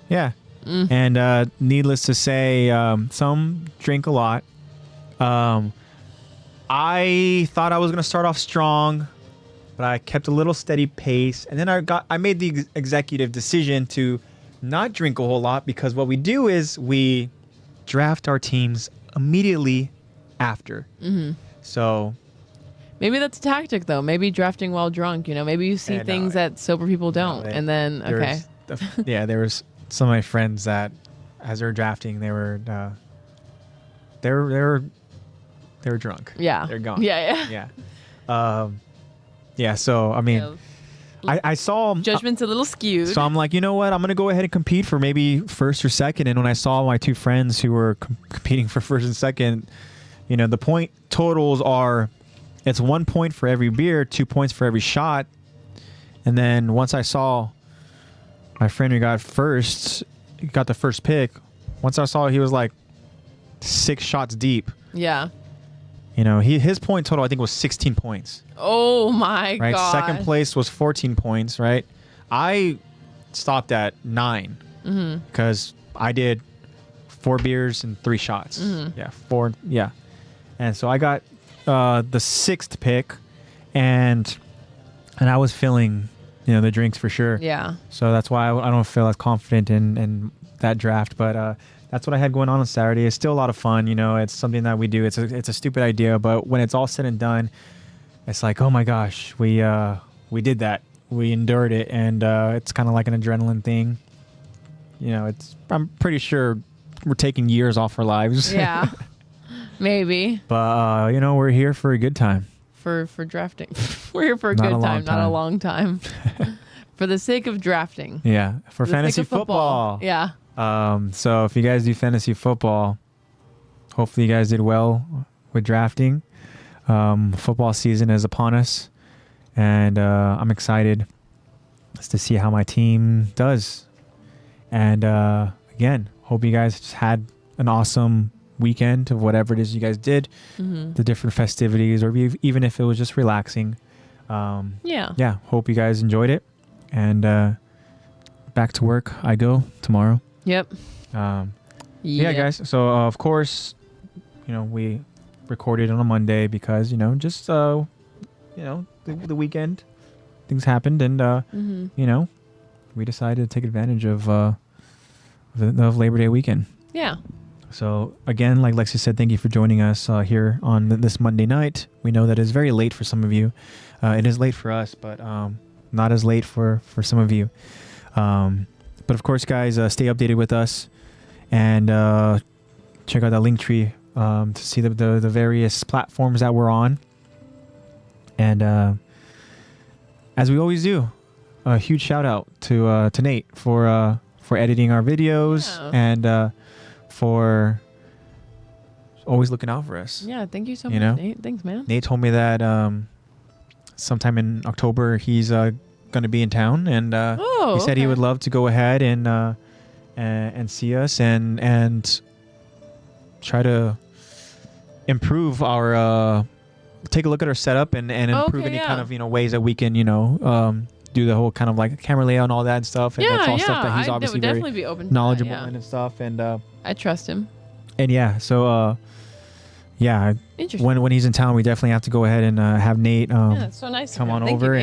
yeah. And needless to say, some drink a lot. I thought I was going to start off strong, but I kept a little steady pace. And then I made the executive decision to not drink a whole lot, because what we do is we draft our teams immediately after. So maybe that's a tactic, though. Maybe drafting while drunk. Maybe you see things that sober people don't, and then there was some of my friends that, as they were drafting, they were drunk. Yeah, they're gone. Yeah. Yeah. So I mean, I saw judgment's a little skewed. So I'm like, you know what? I'm gonna go ahead and compete for maybe first or second. And when I saw my 2 friends who were competing for first and second, the point totals are, it's 1 point for every beer, 2 points for every shot. And then once I saw my friend who got the first pick, once I saw he was like 6 shots deep. Yeah. His point total, I think, was 16 points. Oh my right? God. Second place was 14 points, right? I stopped at 9 because I did 4 beers and 3 shots. Yeah, 4. Yeah. And so I got the 6th pick, and I was feeling, the drinks for sure. Yeah. So that's why I don't feel as confident in that draft. But that's what I had going on Saturday. It's still a lot of fun. It's something that we do. It's a stupid idea, but when it's all said and done, it's like, oh my gosh, we did that. We endured it, and it's kind of like an adrenaline thing. I'm pretty sure we're taking years off our lives. Yeah. Maybe. But we're here for a good time. For drafting. We're here for a good time, not a long time. For the sake of drafting. Yeah. For fantasy football. Yeah. So if you guys do fantasy football, hopefully you guys did well with drafting. Football season is upon us, and I'm excited to see how my team does. And again, hope you guys just had an awesome weekend of whatever it is you guys did, the different festivities, or even if it was just relaxing. Yeah. Hope you guys enjoyed it, and back to work I go tomorrow. Yep. Yeah, guys. So of course, we recorded on a Monday because just the weekend things happened, and we decided to take advantage of Labor Day weekend. Yeah. So again, like Lexi said, thank you for joining us here on this Monday night. We know that it's very late for some of you. It is late for us, but not as late for some of you. But of course, guys, stay updated with us, and check out that link tree to see the various platforms that we're on. And as we always do, a huge shout out to Nate for editing our videos and for always looking out for us. Yeah, thank you so much, Nate. Thanks, man. Nate told me that sometime in October he's going to be in town, and he said he would love to go ahead and see us and try to improve our take a look at our setup and improve any kind of ways that we can do the whole kind of like camera layout and all that stuff. And that's all stuff that he's obviously definitely be open to knowledgeable that, in and stuff. And I trust him. And so when he's in town, we definitely have to go ahead and have Nate that's so nice come on over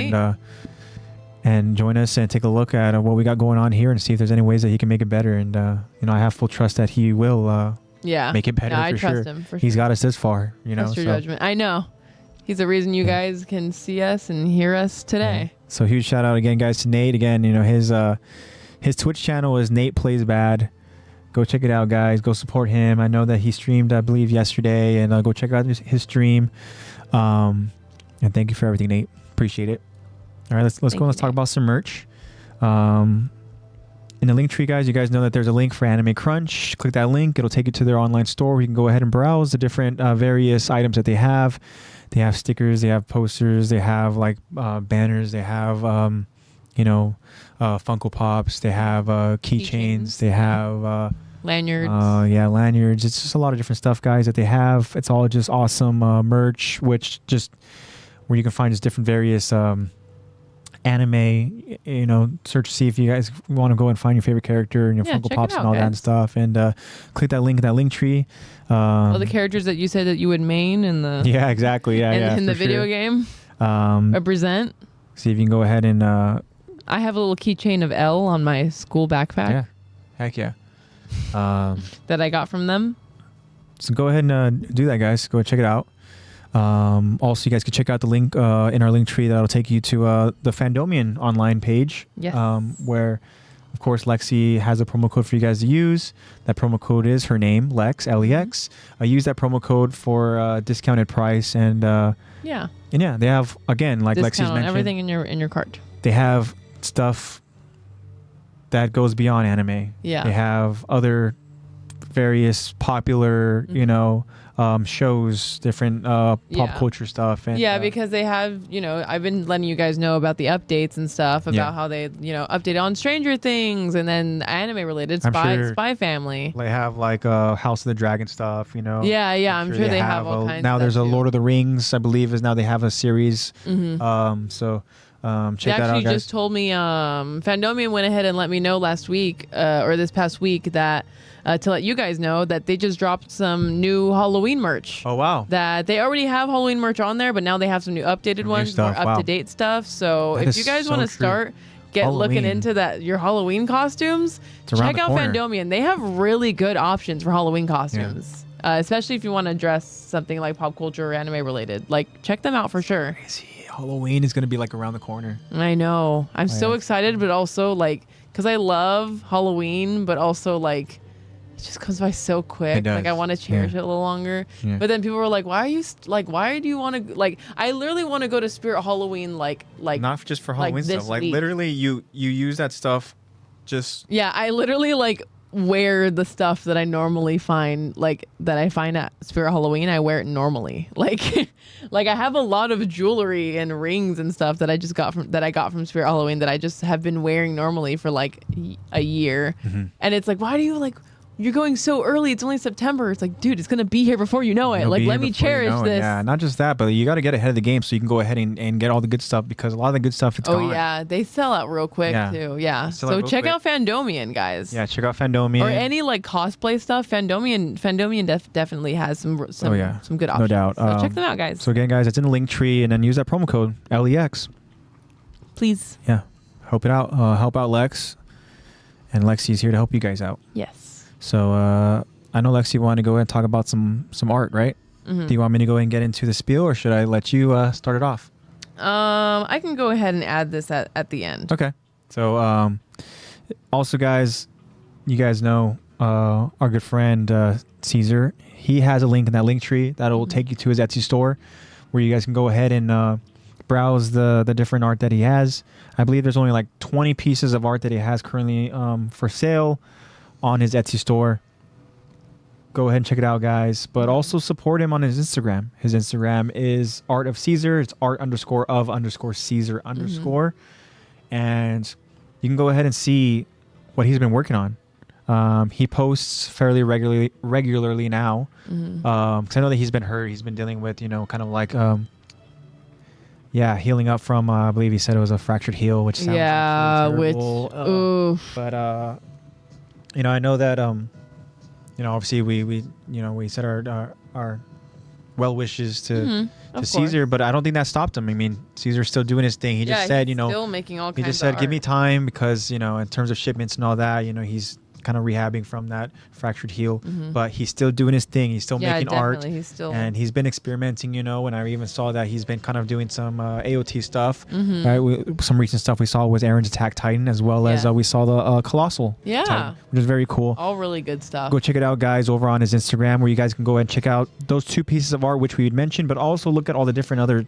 and join us and take a look at what we got going on here and see if there's any ways that he can make it better. And I have full trust that he will make it better. I for trust sure. him for sure. He's got us this far, Trust your judgment. I know. He's the reason you guys can see us and hear us today. Yeah. So huge shout out again, guys, to Nate. Again, his Twitch channel is NatePlaysBad. Go check it out, guys. Go support him. I know that he streamed, I believe, yesterday, and go check out his stream. And thank you for everything, Nate. Appreciate it. All right, let's go. Let's talk about some merch. In the link tree, guys, you guys know that there's a link for AnimeCrunch. Click that link. It'll take you to their online store where you can go ahead and browse the different various items that they have. They have stickers, they have posters, they have like banners, they have Funko Pops, they have keychains, they have lanyards. Lanyards. It's just a lot of different stuff, guys, that they have. It's all just awesome merch, where you can find just different various anime, search to see if you guys want to go and find your favorite character and your Funko Pops and all that and stuff. And click that link in that link tree. All the characters that you said that you would main in the exactly in the video game represent. See if you can go ahead and I have a little keychain of L on my school backpack. Yeah, heck yeah. That I got from them. So go ahead and do that, guys. Go check it out. Also, you guys can check out the link in our link tree that'll take you to the Fandomion online page. Yes. Where, of course, Lexi has a promo code for you guys to use. That promo code is her name, Lex, L-E-X. Use that promo code for a discounted price. And they have, again, like discount Lexi's mentioned, everything in your cart. They have stuff that goes beyond anime. Yeah. They have other various popular, shows, different pop culture stuff. And, because they have, I've been letting you guys know about the updates and stuff about how they, update on Stranger Things and then anime related Spy Family. They have like House of the Dragon stuff, I'm sure they have all kinds. Now of there's a too. Lord of the Rings, I believe, is now they have a series. Mm-hmm. Check that out, guys. They actually just told me, Fandomion went ahead and let me know last week or this past week that. To let you guys know that they just dropped some new Halloween merch. Oh, wow. That they already have Halloween merch on there, but now they have some new updated ones, more up-to-date stuff. So if you guys want to start looking into your Halloween costumes, check out Fandomion. They have really good options for Halloween costumes, especially if you want to dress something like pop culture or anime related. Like, check them out for sure. Crazy. Halloween is going to be like around the corner. I know. I'm so excited, but also like, because I love Halloween, but also like, it just comes by so quick. Like I want to cherish it a little longer. Yeah. But then people were like, why do you want to I literally want to go to Spirit Halloween like not just for Halloween stuff. Like literally you use that stuff just I literally wear the stuff that I normally find that I find at Spirit Halloween. I wear it normally. Like I have a lot of jewelry and rings and stuff that I got from Spirit Halloween that I just have been wearing normally for a year. Mm-hmm. And it's like, why do you you're going so early. It's only September. It's like, dude, it's going to be here before you know it. Let me cherish this. Yeah, not just that, but you got to get ahead of the game so you can go ahead and get all the good stuff, because a lot of the good stuff, it's gone. Oh, yeah. They sell out real quick, too. Yeah. So check out Fandomion, guys. Yeah, check out Fandomion. Or any, cosplay stuff. Fandomion definitely has some good options. No doubt. So check them out, guys. So, again, guys, it's in the link tree, and then use that promo code, LEX. Please. Yeah. Help out Lex. And Lexi's here to help you guys out. Yes. So I know Lexi wanted to go ahead and talk about some art, right? Mm-hmm. Do you want me to go ahead and get into the spiel, or should I let you start it off? I can go ahead and add this at the end. Okay. So also, guys, you guys know our good friend Caesar. He has a link in that link tree that will take you to his Etsy store, where you guys can go ahead and browse the different art that he has. I believe there's only 20 pieces of art that he has currently for sale on his Etsy store. go ahead and check it out, guys. But also support him on his Instagram. His Instagram is ArtofCesar. It's art_of_Caesar_. And you can go ahead and see what he's been working on. He posts fairly regularly now. Because I know that he's been hurt. He's been dealing with, kind of like, healing up from, I believe he said it was a fractured heel, which sounds terrible. But, I know that, obviously we said our well wishes to Caesar, but I don't think that stopped him. I mean, Caesar's still doing his thing. He just said, still making all kinds he just said, of give me art. time because, in terms of shipments and all that, he's kind of rehabbing from that fractured heel, but he's still doing his thing. He's still making art. And he's been experimenting, and I even saw that he's been kind of doing some AOT stuff. Right? Some recent stuff we saw was Aaron's Attack-Titan, as well as we saw the Colossal Titan, which is very cool. All really good stuff. Go check it out, guys, over on his Instagram, where you guys can go ahead and check out those 2 pieces of art, which we had mentioned, but also look at all the different other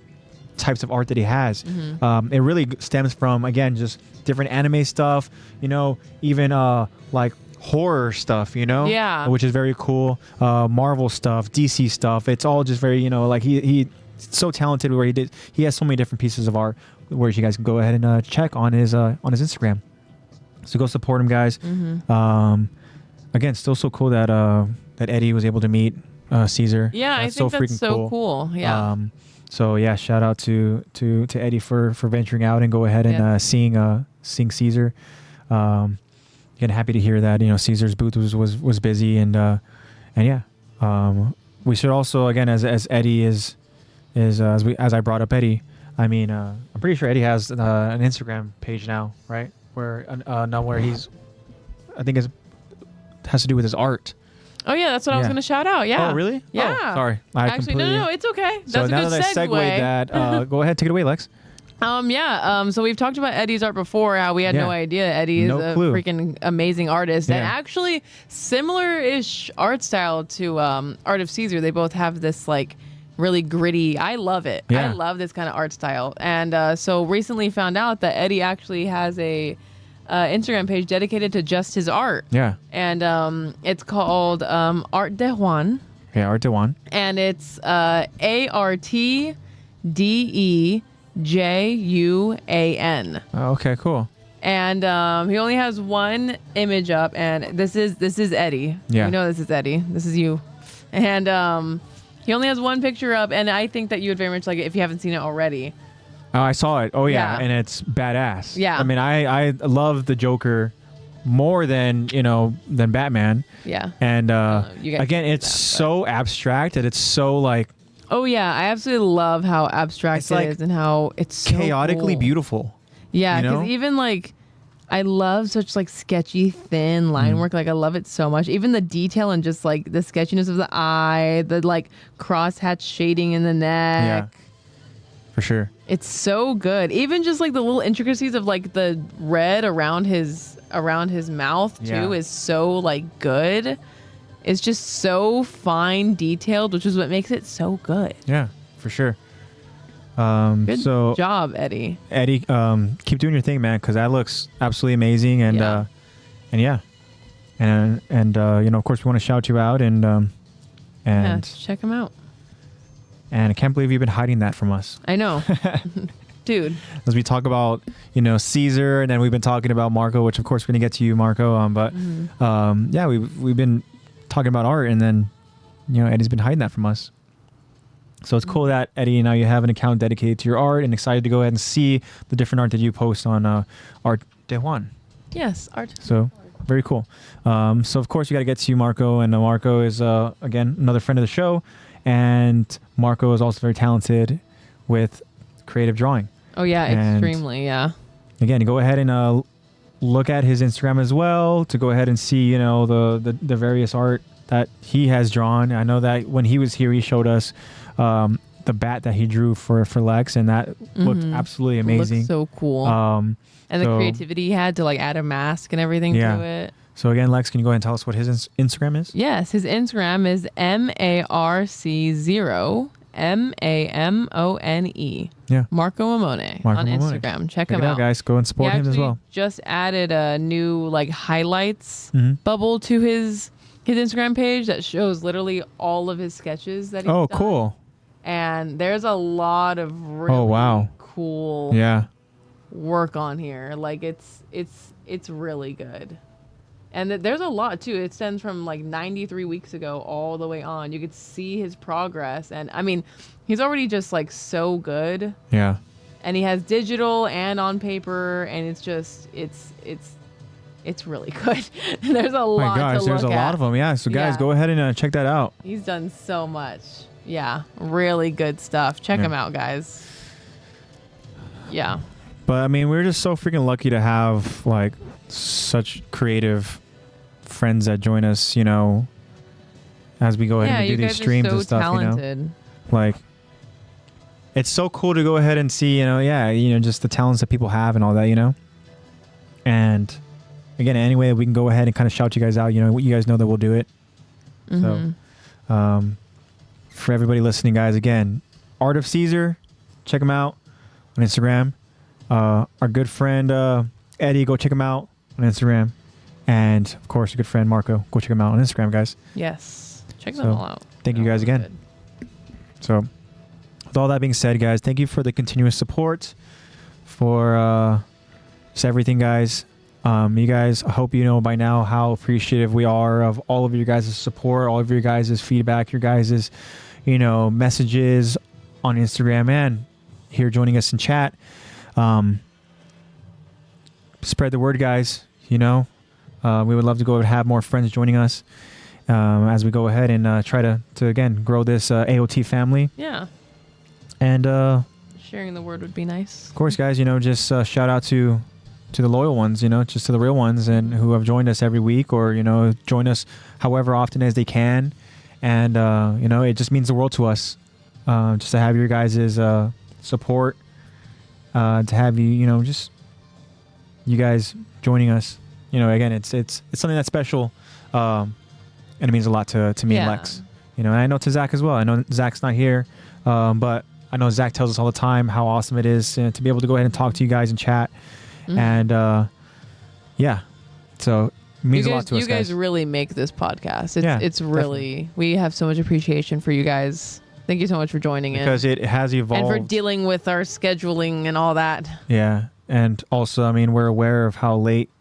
types of art that he has. It really stems from, again, just different anime stuff, even like horror stuff, which is very cool. Marvel stuff, DC stuff. It's all just very, like he's so talented where he has so many different pieces of art where you guys can go ahead and check on his Instagram. So go support him, guys. Again, still so cool that Eddie was able to meet Caesar. Yeah, I think that's so cool. Yeah. So yeah, shout out to Eddie for venturing out and go ahead and seeing Caesar. Again, happy to hear that Caesar's booth was busy and we should also, again, as Eddie as I brought up Eddie, I mean I'm pretty sure Eddie has an Instagram page now, right? Where he's, I think it has to do with his art. Oh yeah, that's what I was going to shout out. Yeah. Oh really? Yeah. Oh, sorry. Actually, no, it's okay. That's so a now good that I segue. segued that, go ahead, take it away, Lex. So we've talked about Eddie's art before, how we had no idea Eddie is a freaking amazing artist. And actually similar-ish art style to ArtofCesar. They both have this like really gritty, I love it. I love this kind of art style. And so recently found out that Eddie actually has a Instagram page dedicated to just his art. Yeah. And it's called Art de Juan. Yeah, Art de Juan. And it's ArtDeJuan. Oh, okay, cool. And he only has one image up, and this is Eddie. Yeah. You know this is Eddie. This is you. And he only has one picture up, and I think that you would very much like it if you haven't seen it already. Oh, I saw it. Oh yeah, and it's badass. Yeah. I mean, I love the Joker more than than Batman. Yeah. And again, it's so abstract that it's so like. Oh yeah, I absolutely love how abstract it is and how it's so chaotically cool. beautiful. Yeah, because even like, I love such like sketchy, thin line work. Like I love it so much. Even the detail and just like the sketchiness of the eye, the like crosshatch shading in the neck. Yeah, for sure. It's so good. Even just like the little intricacies of like the red around his mouth too is so like good. It's just so fine detailed, which is what makes it so good. Yeah, for sure. Good job, Eddie. Eddie, keep doing your thing, man, because that looks absolutely amazing. And of course, we want to shout you out and check him out. And I can't believe you've been hiding that from us. I know, dude. As we talk about Caesar, and then we've been talking about Marco, which of course we're gonna get to you, Marco. We've been talking about art, and then Eddie's been hiding that from us. So it's cool that Eddie, now you have an account dedicated to your art, and excited to go ahead and see the different art that you post on Art de Juan. Yes, art. So very cool. So of course you got to get to you, Marco, and Marco is again another friend of the show, and Marco is also very talented with creative drawing. Oh yeah, and extremely. Yeah. Again, go ahead and look at his Instagram as well to go ahead and see the various art that he has drawn. I know that when he was here, he showed us the bat that he drew for Lex, and that looked absolutely amazing. Looks so cool. And the creativity he had to like add a mask and everything to it. So again, Lex, can you go ahead and tell us what his Instagram is? Yes, his Instagram is MARC0 MAMONE. Yeah. Marco Mamone on Instagram. Check him out, guys. Go and support him as well. Just added a new like highlights bubble to his his Instagram page that shows literally all of his sketches that he's done. Cool. And there's a lot of really cool work on here. Like it's really good. And there's a lot too. It stems from like 93 weeks ago all the way on. You could see his progress, and I mean, he's already just like so good. Yeah. And he has digital and on paper, and it's just it's really good. There's a lot. My gosh, there's a lot of them. Yeah. So guys, go ahead and check that out. He's done so much. Yeah, really good stuff. Check him out, guys. Yeah. But I mean, we're just so freaking lucky to have like such creative friends that join us, you know, as we go ahead and do these streams and stuff, talented. You know. Like, it's so cool to go ahead and see, you know, just the talents that people have and all that, you know. And again, any way that we can go ahead and kind of shout you guys out, you know, you guys know that we'll do it. So, for everybody listening, guys, again, ArtofCesar, check him out on Instagram. Our good friend Eddie, go check him out on Instagram. And of course, your good friend Marco, go check him out on Instagram, guys. Yes, check them all out. Thank you guys again. Good. So, with all that being said, guys, thank you for the continuous support, for just everything, guys. You guys, I hope you know by now how appreciative we are of all of your guys' support, all of your guys' feedback, your guys' messages on Instagram and here joining us in chat. Spread the word, guys. You know, we would love to go and have more friends joining us as we go ahead and try to again grow this AOT family. Yeah. And sharing the word would be nice. Of course, guys. You know, just shout out to the loyal ones. You know, just to the real ones and who have joined us every week, or join us however often as they can. And it just means the world to us. Just to have your guys' support. To have you, just you guys joining us, again, it's something that's special, and it means a lot to me and Lex, and I know to Zach as well. I know Zach's not here, but I know Zach tells us all the time how awesome it is to be able to go ahead and talk to you guys in chat, and so it means a lot to us. You guys really make this podcast. It's really definitely. We have so much appreciation for you guys. Thank you so much for joining in. Because it has evolved. And for dealing with our scheduling and all that. Yeah. And also, I mean, we're aware of how late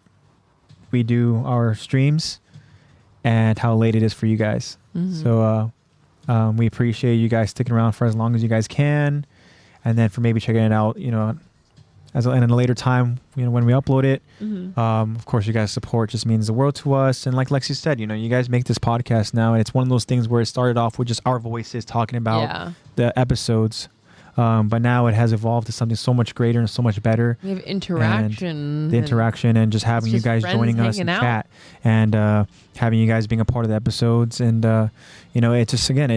we do our streams and how late it is for you guys. So we appreciate you guys sticking around for as long as you guys can. And then for maybe checking it out, and in a later time, when we upload it. Of course, you guys' support just means the world to us. And like Lexi said, you guys make this podcast now, and it's one of those things where it started off with just our voices talking about the episodes. But now it has evolved to something so much greater and so much better. We have interaction. The interaction and just having you guys joining us in chat and having you guys being a part of the episodes. And, it just, again,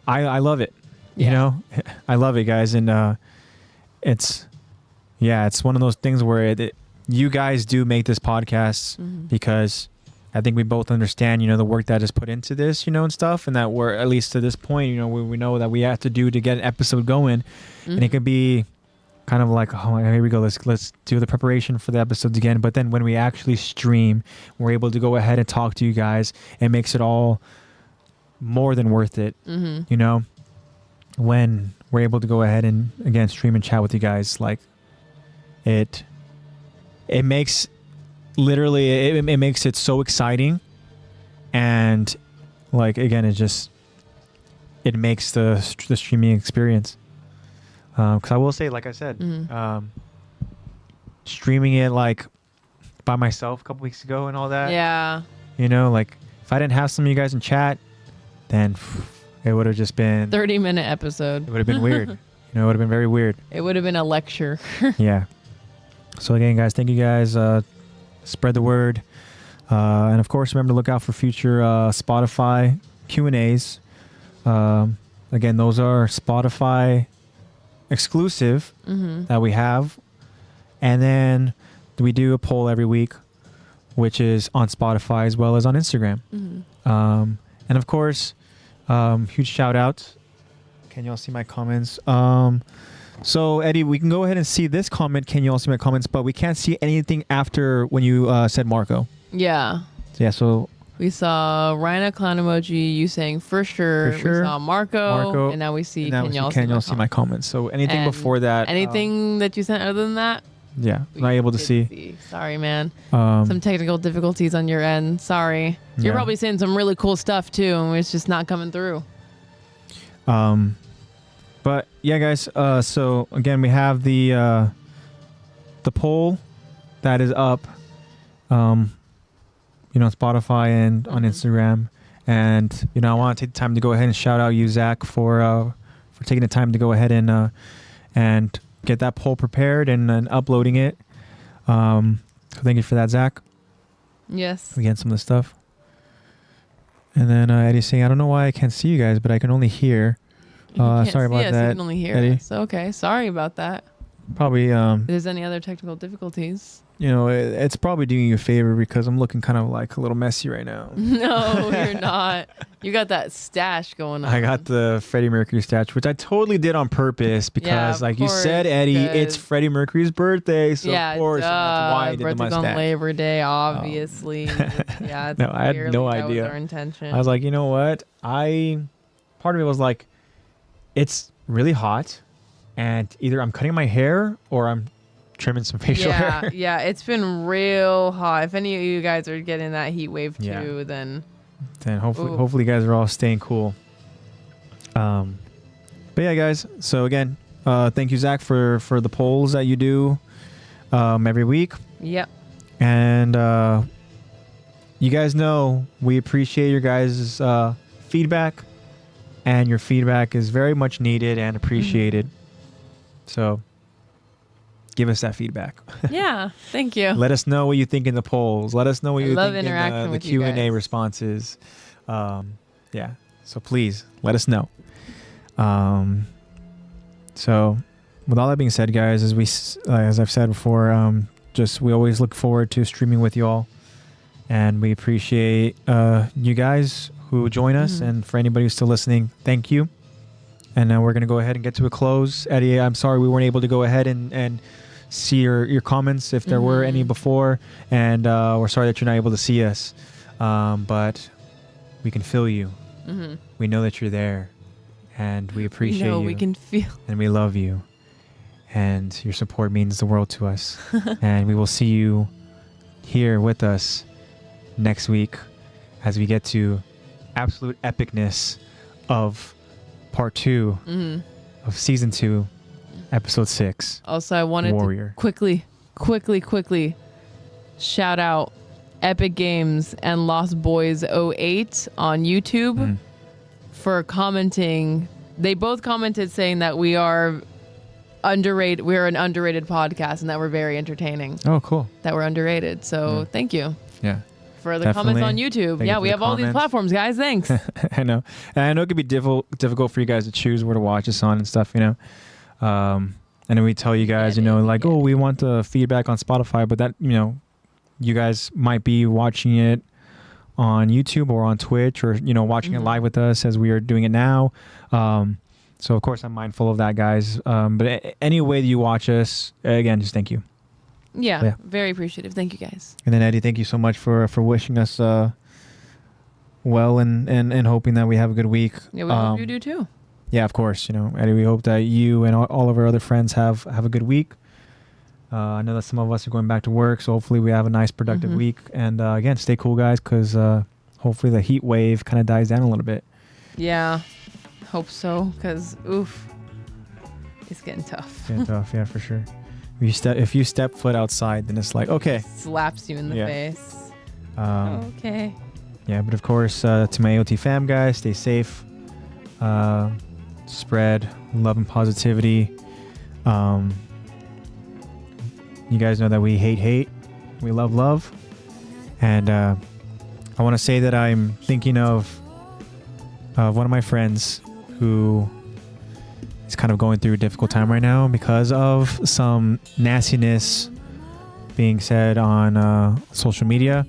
I love it. I love it, guys. And it's one of those things where you guys do make this podcast because I think we both understand, the work that is put into this, and stuff, and that we're, at least to this point, we know that we have to do to get an episode going. And it could be kind of like, oh, here we go, let's do the preparation for the episodes again. But then when we actually stream, we're able to go ahead and talk to you guys. It makes it all more than worth it, when we're able to go ahead and again stream and chat with you guys. Like it makes literally it makes it so exciting, and like again it makes the streaming experience, because I will say, like I said, streaming it like by myself a couple weeks ago and all that, like if I didn't have some of you guys in chat, then it would have just been 30-minute episode. It would have been weird. It would have been very weird. It would have been a lecture. Yeah. So again, guys, thank you guys. Spread the word. And of course, remember to look out for future Spotify Q&As. Again, those are Spotify exclusive that we have. And then we do a poll every week, which is on Spotify as well as on Instagram. And of course, huge shout out. Can you all see my comments? So Eddie, we can go ahead and see this comment. Can you all see my comments? But we can't see anything after when you said Marco. Yeah. Yeah, so we saw Rhina clown emoji, you saying for sure. We saw Marco, and now we see can y'all see my comments. So anything before that, anything that you sent other than that, not able to see. Sorry, man. Some technical difficulties on your end. Sorry. You're probably saying some really cool stuff too, and it's just not coming through. But yeah, guys. So again, we have the poll that is up. On Spotify and on Instagram, and I want to take the time to go ahead and shout out you, Zach, for taking the time to go ahead and get that poll prepared and uploading it. So thank you for that, Zach. Yes. We get some of the stuff. And then Eddie's saying, I don't know why I can't see you guys, but I can only hear. Sorry about that. You can only hear Eddie. us. Okay, sorry about that. Probably. If there's any other technical difficulties. It's probably doing you a favor because I'm looking kind of like a little messy right now. No, you're not. You got that stash going on. I got the Freddie Mercury stash, which I totally did on purpose because, like you said, Eddie, it's Freddie Mercury's birthday, so of course that's why I did the mustache. On Labor Day, obviously. Yeah, no, I had no idea. That was our intention. I was like, you know what? Part of me was like, it's really hot, and either I'm cutting my hair or I'm trimming some facial hair. Yeah, it's been real hot. If any of you guys are getting that heat wave too, then hopefully you guys are all staying cool. But yeah, guys. So again, thank you, Zach, for the polls that you do every week. Yep. And you guys know we appreciate your guys' feedback, and your feedback is very much needed and appreciated. So give us that feedback. Yeah, thank you. Let us know what you think in the polls. Let us know what you think in the Q&A responses. Yeah, so please let us know. So with all that being said, guys, as I've said before, we always look forward to streaming with you all, and we appreciate you guys who join us, and for anybody who's still listening, thank you. And now we're going to go ahead and get to a close. Eddie, I'm sorry we weren't able to go ahead and see your comments if there were any before, and we're sorry that you're not able to see us, but we can feel you. We know that you're there, and we appreciate you. We can feel, and we love you, and your support means the world to us. And we will see you here with us next week as we get to absolute epicness of part 2 of season 2, episode 6. Also, I wanted to quickly shout out Epic Games and Lost Boys 08 on YouTube for commenting. They both commented saying that we are underrated. We're an underrated podcast, and that we're very entertaining. Oh, cool. That we're underrated. So thank you. Yeah. For the comments on YouTube. Yeah, we have all these platforms, guys. Thanks. I know. And I know it could be difficult for you guys to choose where to watch us on and stuff, And then we tell you guys, we want the feedback on Spotify, but that, you guys might be watching it on YouTube or on Twitch or, watching it live with us as we are doing it now. So, of course, I'm mindful of that, guys. But any way that you watch us, again, just thank you. Yeah, very appreciative. Thank you, guys. And then, Eddie, thank you so much for wishing us well and hoping that we have a good week. Yeah, we hope you do, too. Yeah, of course. Eddie, we hope that you and all of our other friends have a good week. I know that some of us are going back to work, so hopefully we have a nice, productive week. And again, stay cool, guys, because hopefully the heat wave kind of dies down a little bit. Yeah, hope so, because, it's getting tough. Getting tough, yeah, for sure. If you step foot outside, then it's like, okay. Slaps you in the face. Okay. Yeah, but of course, to my AOT fam, guys, stay safe. Spread love and positivity. You guys know that we hate. We love. And I want to say that I'm thinking of one of my friends who is kind of going through a difficult time right now because of some nastiness being said on social media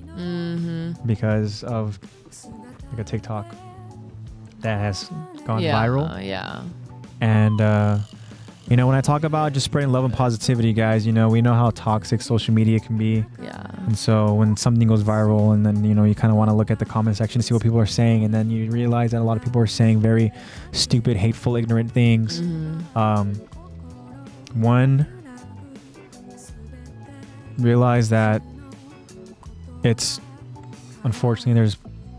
because of like a TikTok that has gone viral. Yeah. And You know, when I talk about just spreading love and positivity, guys, you know, we know how toxic social media can be. Yeah. And so when something goes viral and then, you know, you kind of want to look at the comment section to see what people are saying. And then you realize that a lot of people are saying very stupid, hateful, ignorant things. One, realize that it's, unfortunately, there's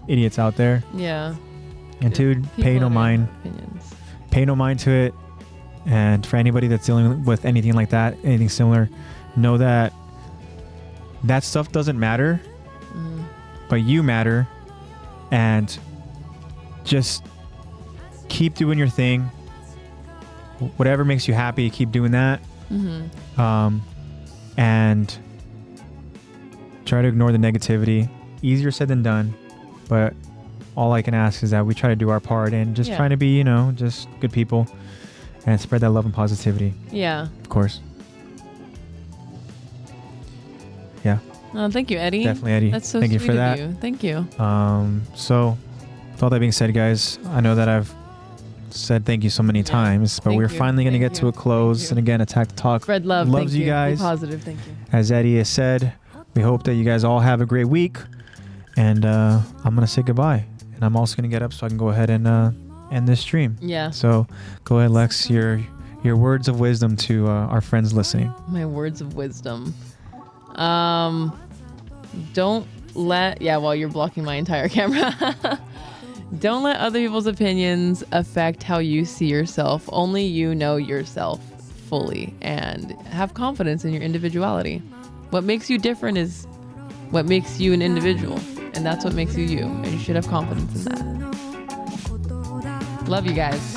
idiots out there. Yeah. And two, pay no mind. Opinions. Pay no mind to it. And for anybody that's dealing with anything like that, anything similar, know that that stuff doesn't matter, but you matter. And just keep doing your thing. Whatever makes you happy, keep doing that. And try to ignore the negativity. Easier said than done, but all I can ask is that we try to do our part and just trying to be, you know, just good people and spread that love and positivity. Yeah. Of course. Yeah. Oh, thank you, Eddie. Definitely, Eddie. That's so thank sweet you for that. of you. Thank you. So with all that being said, guys, I know that I've said thank you so many times, but we're finally going to get to a close. And again, Attack the Talk spread love. Loves thank you guys. Be positive. Thank you. As Eddie has said, we hope that you guys all have a great week. And I'm going to say goodbye. And I'm also going to get up so I can go ahead and end this stream. Yeah. So go ahead, Lex, your words of wisdom to our friends listening. My words of wisdom. Don't let... Yeah, while you're blocking my entire camera. Don't let other people's opinions affect how you see yourself. Only you know yourself fully. And have confidence in your individuality. What makes you different is what makes you an individual. And that's what makes you you. And you should have confidence in that. Love you guys.